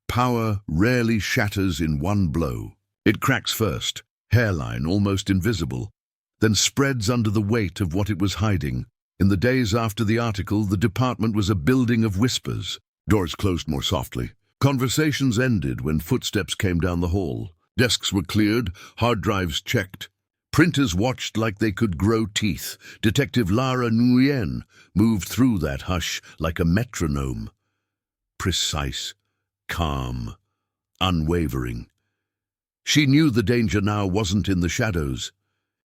Power rarely shatters in one blow. It cracks first, hairline almost invisible, then spreads under the weight of what it was hiding. In the days after the article, the department was a building of whispers. Doors closed more softly. Conversations ended when footsteps came down the hall. Desks were cleared, hard drives checked. Printers watched like they could grow teeth. Detective Lara Nguyen moved through that hush like a metronome. Precise, calm, unwavering. She knew the danger now wasn't in the shadows.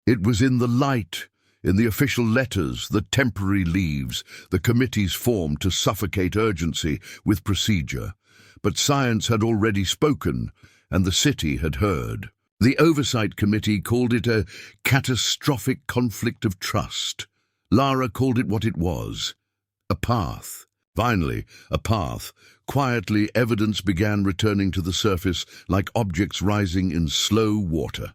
It was in the light, in the official letters, the temporary leaves, the committees formed to suffocate urgency with procedure. But science had already spoken, and the city had heard. The Oversight Committee called it a catastrophic conflict of trust. Lara called it what it was, a path. Finally, a path. Quietly, evidence began returning to the surface like objects rising in slow water.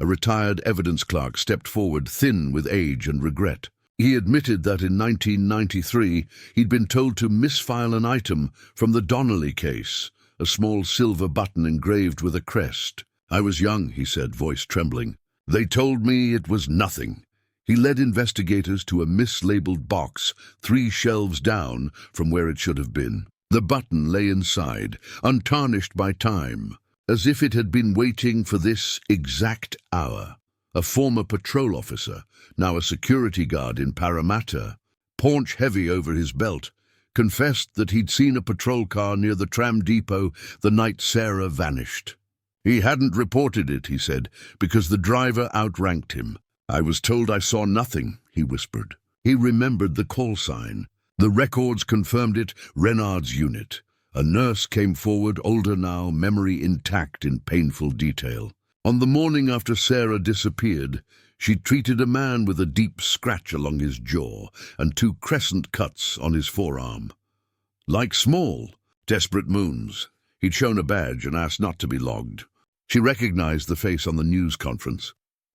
A retired evidence clerk stepped forward, thin with age and regret. He admitted that in 1993 he'd been told to misfile an item from the Donnelly case, a small silver button engraved with a crest. I was young, he said, voice trembling. They told me it was nothing. He led investigators to a mislabeled box 3 shelves down from where it should have been. The button lay inside, untarnished by time, as if it had been waiting for this exact hour. A former patrol officer, now a security guard in Parramatta, paunch heavy over his belt, confessed that he'd seen a patrol car near the tram depot the night Sarah vanished. He hadn't reported it, he said, because the driver outranked him. "I was told I saw nothing," he whispered. He remembered the call sign. The records confirmed it, Renard's unit. A nurse came forward, older now, memory intact in painful detail. On the morning after Sarah disappeared, she treated a man with a deep scratch along his jaw and 2 crescent cuts on his forearm. Like small, desperate wounds. He'd shown a badge and asked not to be logged. She recognized the face on the news conference.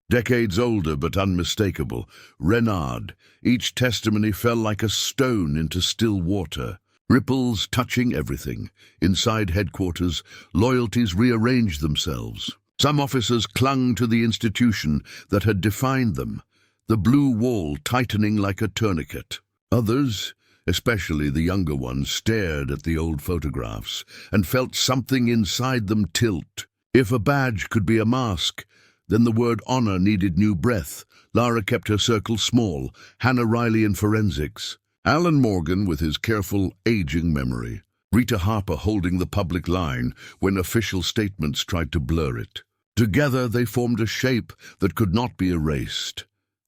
Decades older but unmistakable, Renard. Each testimony fell like a stone into still water. Ripples touching everything. Inside headquarters, loyalties rearranged themselves. Some officers clung to the institution that had defined them, the blue wall tightening like a tourniquet. Others, especially the younger ones, stared at the old photographs and felt something inside them tilt. If a badge could be a mask, then the word honor needed new breath. Lara kept her circle small, Hannah Riley in forensics, Alan Morgan with his careful, aging memory, Rita Harper holding the public line when official statements tried to blur it. Together they formed a shape that could not be erased.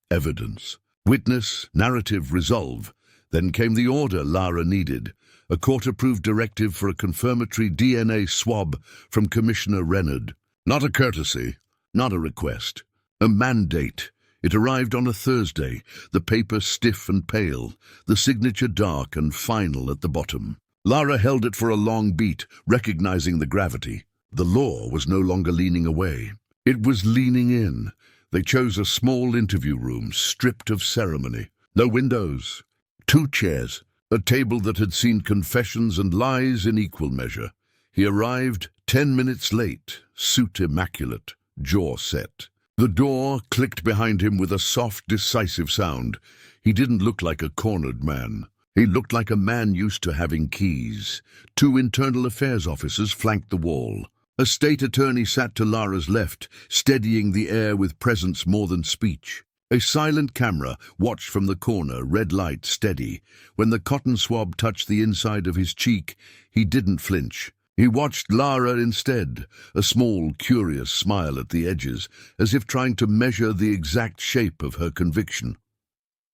Evidence, witness, narrative, resolve. Then came the order Lara needed, a court-approved directive for a confirmatory DNA swab from Commissioner Renard. Not a courtesy, not a request, a mandate. It arrived on a Thursday, the paper stiff and pale, the signature dark and final at the bottom. Lara held it for a long beat, recognizing the gravity. The law was no longer leaning away. It was leaning in. They chose a small interview room, stripped of ceremony. No windows. 2 chairs. A table that had seen confessions and lies in equal measure. He arrived 10 minutes late, suit immaculate, jaw set. The door clicked behind him with a soft, decisive sound. He didn't look like a cornered man. He looked like a man used to having keys. 2 internal affairs officers flanked the wall. A state attorney sat to Lara's left, steadying the air with presence more than speech. A silent camera watched from the corner, red light steady. When the cotton swab touched the inside of his cheek, he didn't flinch. He watched Lara instead, a small, curious smile at the edges, as if trying to measure the exact shape of her conviction.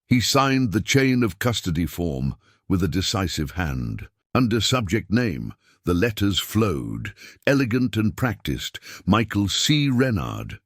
He signed the chain of custody form with a decisive hand. Under subject name, the letters flowed, elegant and practiced, Michael C. Renard.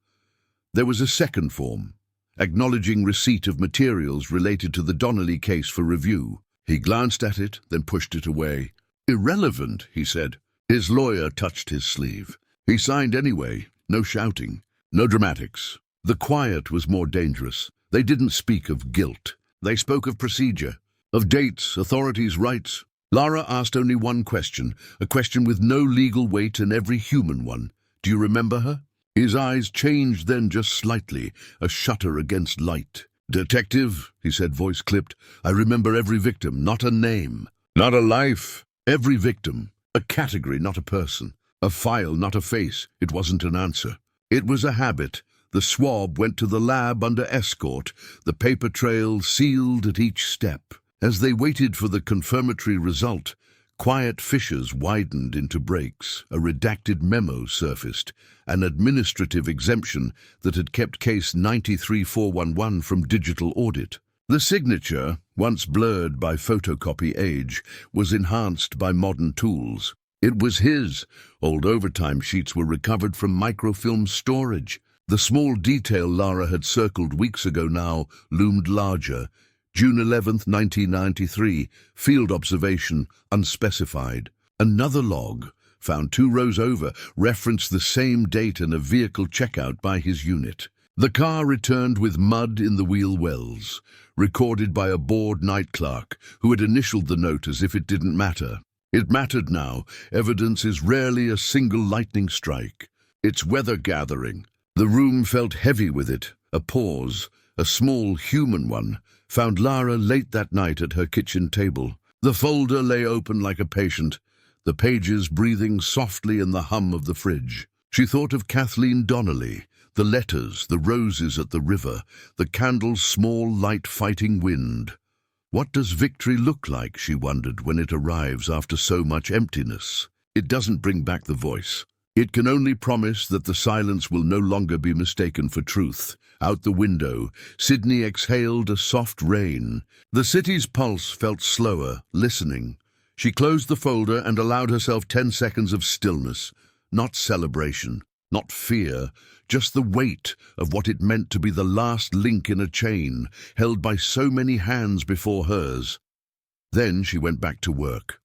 There was a second form, acknowledging receipt of materials related to the Donnelly case for review. He glanced at it, then pushed it away. "Irrelevant," he said. His lawyer touched his sleeve. He signed anyway, no shouting, no dramatics. The quiet was more dangerous. They didn't speak of guilt. They spoke of procedure, of dates, authorities' rights. Lara asked only one question, a question with no legal weight and every human one. "Do you remember her?" His eyes changed then just slightly, a shudder against light. "Detective," he said, voice clipped, "I remember every victim, not a name, not a life. Every victim, a category, not a person, a file, not a face." It wasn't an answer. It was a habit. The swab went to the lab under escort, the paper trail sealed at each step. As they waited for the confirmatory result, quiet fissures widened into breaks. A redacted memo surfaced, an administrative exemption that had kept case 93411 from digital audit. The signature, once blurred by photocopy age, was enhanced by modern tools. It was his. Old overtime sheets were recovered from microfilm storage. The small detail Lara had circled weeks ago now loomed larger. June 11th, 1993, field observation, unspecified. Another log, found 2 rows over, referenced the same date and a vehicle checkout by his unit. The car returned with mud in the wheel wells, recorded by a bored night clerk who had initialed the note as if it didn't matter. It mattered now. Evidence is rarely a single lightning strike. It's weather gathering. The room felt heavy with it. A pause, a small human one, found Lara late that night at her kitchen table. The folder lay open like a patient, the pages breathing softly in the hum of the fridge. She thought of Kathleen Donnelly, the letters, the roses at the river, the candle's small light fighting wind. What does victory look like, she wondered, when it arrives after so much emptiness? It doesn't bring back the voice. It can only promise that the silence will no longer be mistaken for truth. Out the window, Sydney exhaled a soft rain. The city's pulse felt slower, listening. She closed the folder and allowed herself 10 seconds of stillness. Not celebration, not fear, just the weight of what it meant to be the last link in a chain, held by so many hands before hers. Then she went back to work.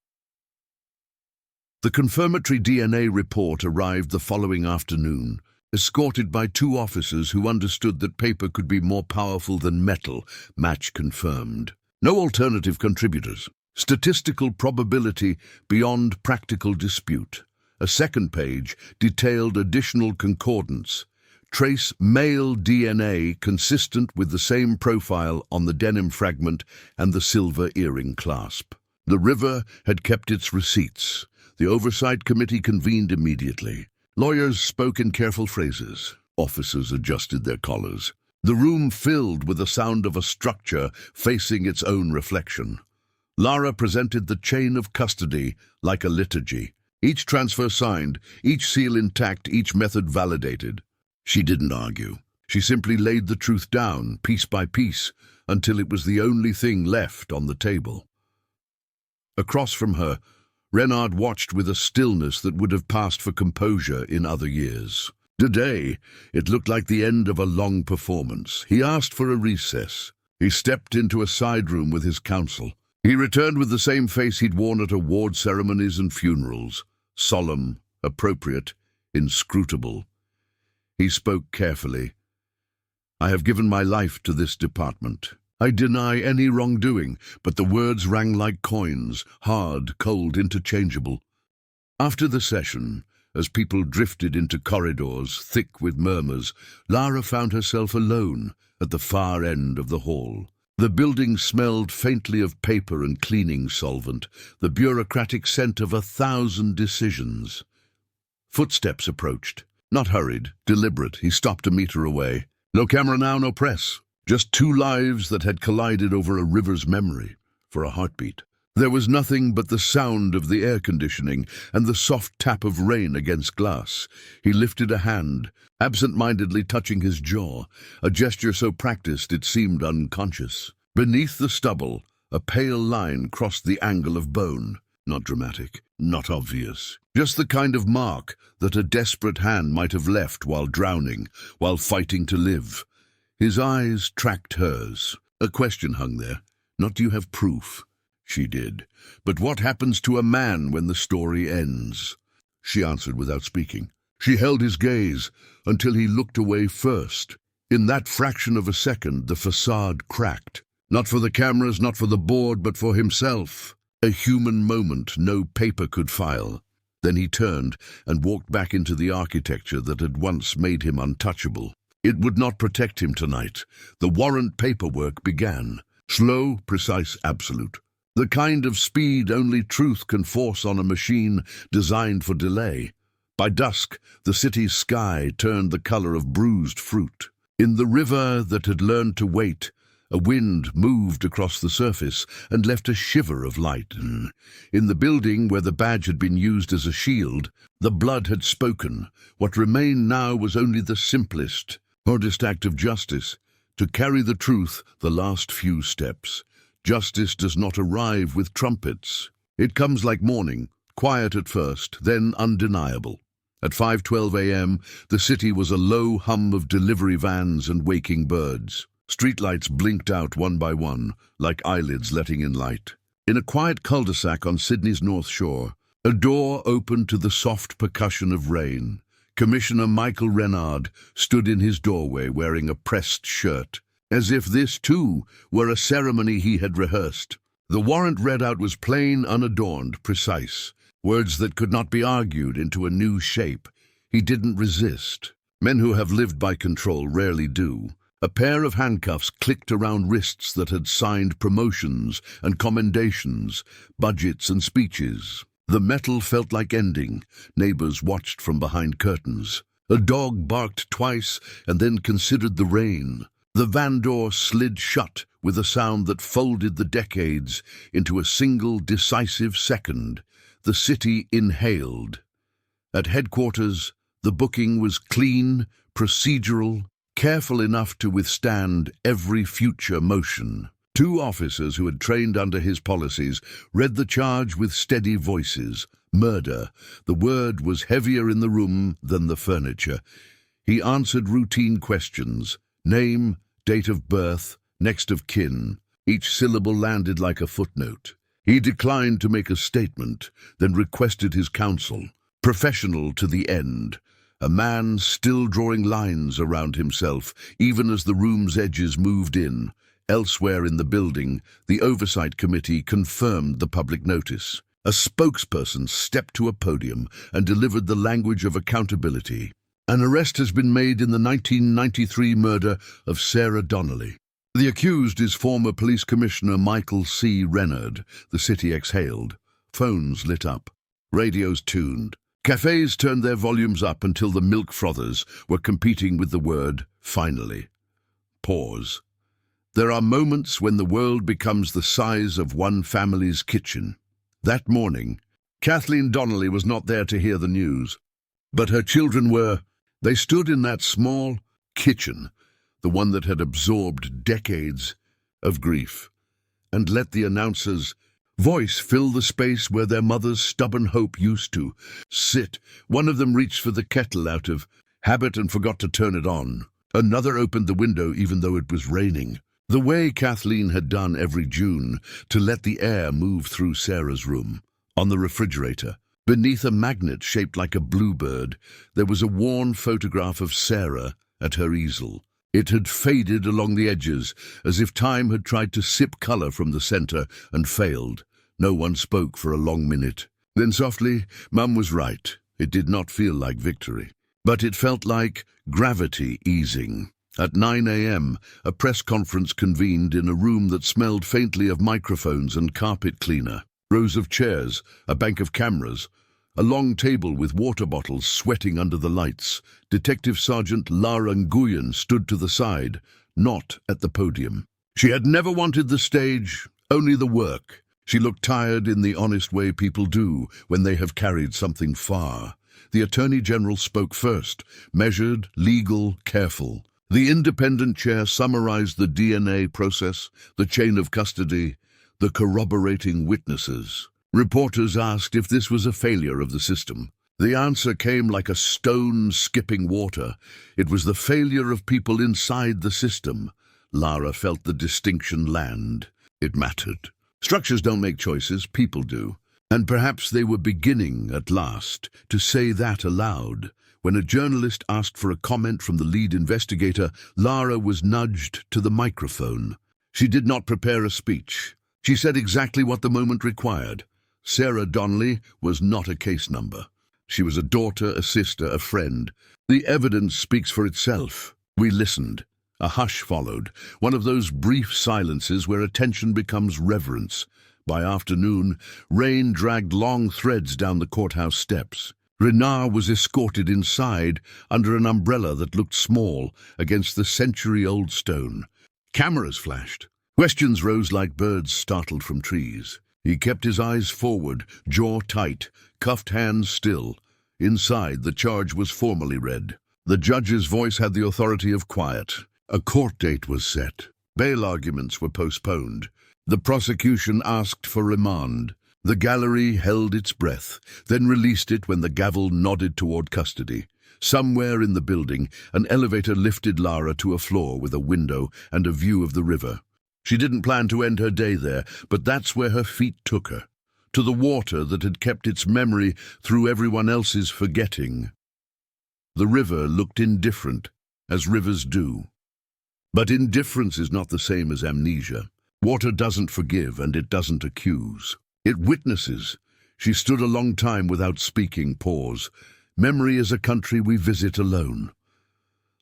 The confirmatory DNA report arrived the following afternoon, escorted by 2 officers who understood that paper could be more powerful than metal, match confirmed. No alternative contributors. Statistical probability beyond practical dispute. A second page detailed additional concordance. Trace male DNA consistent with the same profile on the denim fragment and the silver earring clasp. The river had kept its receipts. The oversight committee convened immediately. Lawyers spoke in careful phrases. Officers adjusted their collars. The room filled with the sound of a structure facing its own reflection. Lara presented the chain of custody like a liturgy. Each transfer signed, each seal intact, each method validated. She didn't argue. She simply laid the truth down, piece by piece, until it was the only thing left on the table. Across from her, Renard watched with a stillness that would have passed for composure in other years. Today, it looked like the end of a long performance. He asked for a recess. He stepped into a side room with his counsel. He returned with the same face he'd worn at award ceremonies and funerals. Solemn, appropriate, inscrutable. He spoke carefully. I have given my life to this department. I deny any wrongdoing, but the words rang like coins, hard, cold, interchangeable. After the session, as people drifted into corridors thick with murmurs, Lara found herself alone at the far end of the hall. The building smelled faintly of paper and cleaning solvent, the bureaucratic scent of 1,000 decisions. Footsteps approached. Not hurried, deliberate. He stopped a meter away. No camera now, no press. Just 2 lives that had collided over a river's memory for a heartbeat. There was nothing but the sound of the air conditioning and the soft tap of rain against glass. He lifted a hand, absent-mindedly touching his jaw, a gesture so practiced it seemed unconscious. Beneath the stubble, a pale line crossed the angle of bone. Not dramatic, not obvious. Just the kind of mark that a desperate hand might have left while drowning, while fighting to live. His eyes tracked hers. A question hung there. Not do you have proof? She did. But what happens to a man when the story ends? She answered without speaking. She held his gaze until he looked away first. In that fraction of a second, the facade cracked. Not for the cameras, not for the board, but for himself. A human moment no paper could file. Then he turned and walked back into the architecture that had once made him untouchable. It would not protect him tonight. The warrant paperwork began. Slow, precise, absolute. The kind of speed only truth can force on a machine designed for delay. By dusk, the city's sky turned the color of bruised fruit. In the river that had learned to wait, a wind moved across the surface and left a shiver of light. In the building where the badge had been used as a shield, the blood had spoken. What remained now was only the simplest, hardest act of justice, to carry the truth the last few steps. Justice does not arrive with trumpets. It comes like morning, quiet at first, then undeniable. At 5:12 a.m., the city was a low hum of delivery vans and waking birds. Streetlights blinked out one by one, like eyelids letting in light. In a quiet cul-de-sac on Sydney's North Shore, a door opened to the soft percussion of rain. Commissioner Michael Renard stood in his doorway wearing a pressed shirt, as if this, too, were a ceremony he had rehearsed. The warrant read out was plain, unadorned, precise, words that could not be argued into a new shape. He didn't resist. Men who have lived by control rarely do. A pair of handcuffs clicked around wrists that had signed promotions and commendations, budgets and speeches. The metal felt like ending. Neighbors watched from behind curtains. A dog barked twice and then considered the rain. The van door slid shut with a sound that folded the decades into a single decisive second. The city inhaled. At headquarters, the booking was clean, procedural, careful enough to withstand every future motion. Two officers who had trained under his policies read the charge with steady voices. Murder. The word was heavier in the room than the furniture. He answered routine questions. Name, date of birth, next of kin. Each syllable landed like a footnote. He declined to make a statement, then requested his counsel. Professional to the end. A man still drawing lines around himself, even as the room's edges moved in. Elsewhere in the building, the Oversight Committee confirmed the public notice. A spokesperson stepped to a podium and delivered the language of accountability. An arrest has been made in the 1993 murder of Sarah Donnelly. The accused is former Police Commissioner Michael C. Renard. The city exhaled. Phones lit up. Radios tuned. Cafes turned their volumes up until the milk frothers were competing with the word, finally. Pause. There are moments when the world becomes the size of one family's kitchen. That morning, Kathleen Donnelly was not there to hear the news, but her children were. They stood in that small kitchen, the one that had absorbed decades of grief, and let the announcer's voice fill the space where their mother's stubborn hope used to sit. One of them reached for the kettle out of habit and forgot to turn it on. Another opened the window even though it was raining. The way Kathleen had done every June to let the air move through Sarah's room. On the refrigerator, beneath a magnet shaped like a bluebird, there was a worn photograph of Sarah at her easel. It had faded along the edges, as if time had tried to sip color from the center and failed. No one spoke for a long minute. Then softly, Mum was right. It did not feel like victory. But it felt like gravity easing. At 9 a.m., a press conference convened in a room that smelled faintly of microphones and carpet cleaner. Rows of chairs, a bank of cameras, a long table with water bottles sweating under the lights. Detective Sergeant Lara Nguyen stood to the side, not at the podium. She had never wanted the stage, only the work. She looked tired in the honest way people do when they have carried something far. The Attorney General spoke first, measured, legal, careful. The independent chair summarized the DNA process, the chain of custody, the corroborating witnesses. Reporters asked if this was a failure of the system. The answer came like a stone skipping water. It was the failure of people inside the system. Lara felt the distinction land. It mattered. Structures don't make choices, people do. And perhaps they were beginning, at last, to say that aloud. When a journalist asked for a comment from the lead investigator, Lara was nudged to the microphone. She did not prepare a speech. She said exactly what the moment required. Sarah Donnelly was not a case number. She was a daughter, a sister, a friend. The evidence speaks for itself. We listened. A hush followed, one of those brief silences where attention becomes reverence. By afternoon, rain dragged long threads down the courthouse steps. Renard was escorted inside under an umbrella that looked small against the century-old stone. Cameras flashed. Questions rose like birds startled from trees. He kept his eyes forward, jaw tight, cuffed hands still. Inside, the charge was formally read. The judge's voice had the authority of quiet. A court date was set. Bail arguments were postponed. The prosecution asked for remand. The gallery held its breath, then released it when the gavel nodded toward custody. Somewhere in the building, an elevator lifted Lara to a floor with a window and a view of the river. She didn't plan to end her day there, but that's where her feet took her, to the water that had kept its memory through everyone else's forgetting. The river looked indifferent, as rivers do. But indifference is not the same as amnesia. Water doesn't forgive and it doesn't accuse. It witnesses. She stood a long time without speaking. Pause. Memory is a country we visit alone.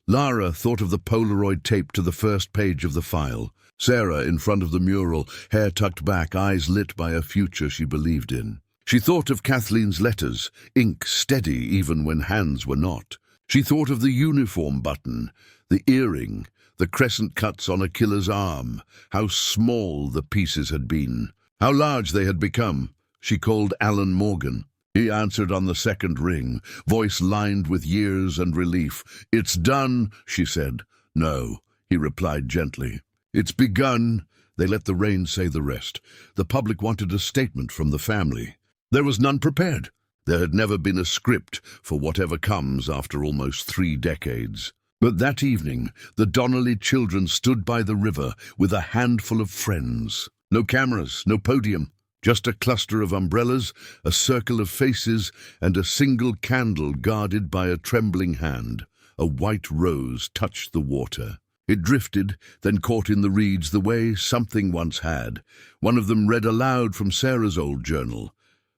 Lara thought of the Polaroid tape to the first page of the file. Sarah in front of the mural, hair tucked back, eyes lit by a future she believed in. She thought of Kathleen's letters, ink steady even when hands were not. She thought of the uniform button, the earring, the crescent cuts on a killer's arm, how small the pieces had been, how large they had become. She called Alan Morgan. He answered on the second ring, voice lined with years and relief. "It's done," she said. "No," he replied gently. "It's begun." They let the rain say the rest. The public wanted a statement from the family. There was none prepared. There had never been a script for whatever comes after almost 3 decades. But that evening, the Donnelly children stood by the river with a handful of friends. No cameras, no podium, just a cluster of umbrellas, a circle of faces, and a single candle guarded by a trembling hand. A white rose touched the water. It drifted, then caught in the reeds the way something once had. One of them read aloud from Sarah's old journal.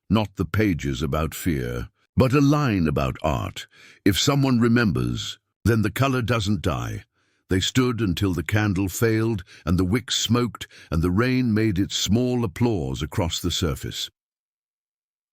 Not the pages about fear, but a line about art. If someone remembers, then the color doesn't die. They stood until the candle failed, and the wick smoked, and the rain made its small applause across the surface.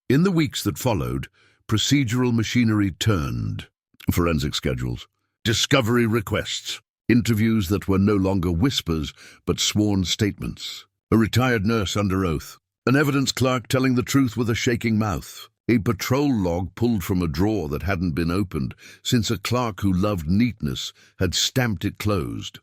In the weeks that followed, procedural machinery turned. Forensic schedules, discovery requests, interviews that were no longer whispers, but sworn statements. A retired nurse under oath. An evidence clerk telling the truth with a shaking mouth. A patrol log pulled from a drawer that hadn't been opened, since a clerk who loved neatness had stamped it closed.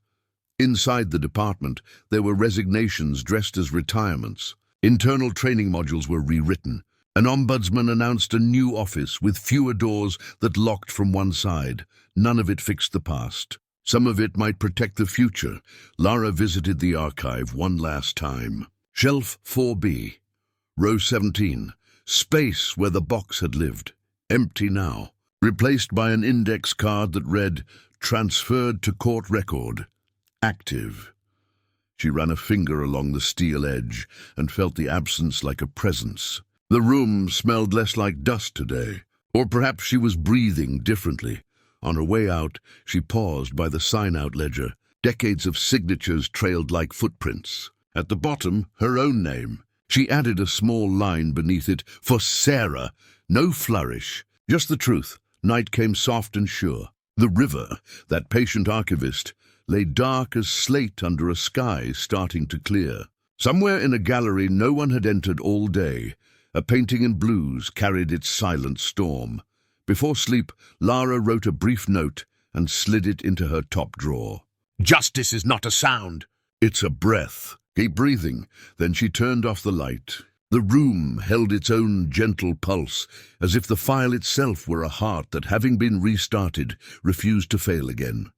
Inside the department, there were resignations dressed as retirements. Internal training modules were rewritten. An ombudsman announced a new office with fewer doors that locked from one side. None of it fixed the past. Some of it might protect the future. Lara visited the archive one last time. Shelf 4B, row 17, space where the box had lived, empty now, replaced by an index card that read, "Transferred to court record, active." She ran a finger along the steel edge and felt the absence like a presence. The room smelled less like dust today, or perhaps she was breathing differently. On her way out, she paused by the sign-out ledger. Decades of signatures trailed like footprints. At the bottom, her own name. She added a small line beneath it, "For Sarah." No flourish, just the truth. Night came soft and sure. The river, that patient archivist, lay dark as slate under a sky starting to clear. Somewhere in a gallery no one had entered all day, a painting in blues carried its silent storm. Before sleep, Lara wrote a brief note and slid it into her top drawer. "Justice is not a sound. It's a breath." Keep breathing. Then she turned off the light. The room held its own gentle pulse, as if the file itself were a heart that, having been restarted, refused to fail again.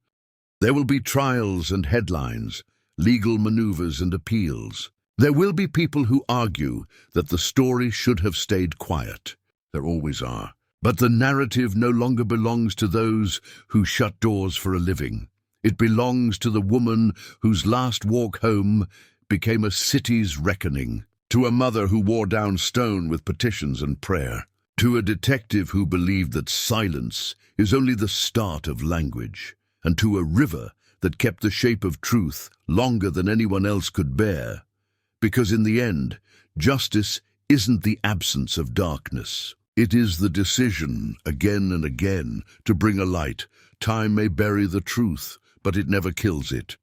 There will be trials and headlines, legal maneuvers and appeals. There will be people who argue that the story should have stayed quiet. There always are. But the narrative no longer belongs to those who shut doors for a living. It belongs to the woman whose last walk home became a city's reckoning, to a mother who wore down stone with petitions and prayer, to a detective who believed that silence is only the start of language, and to a river that kept the shape of truth longer than anyone else could bear. Because in the end, justice isn't the absence of darkness. It is the decision, again and again, to bring a light. Time may bury the truth, but it never kills it.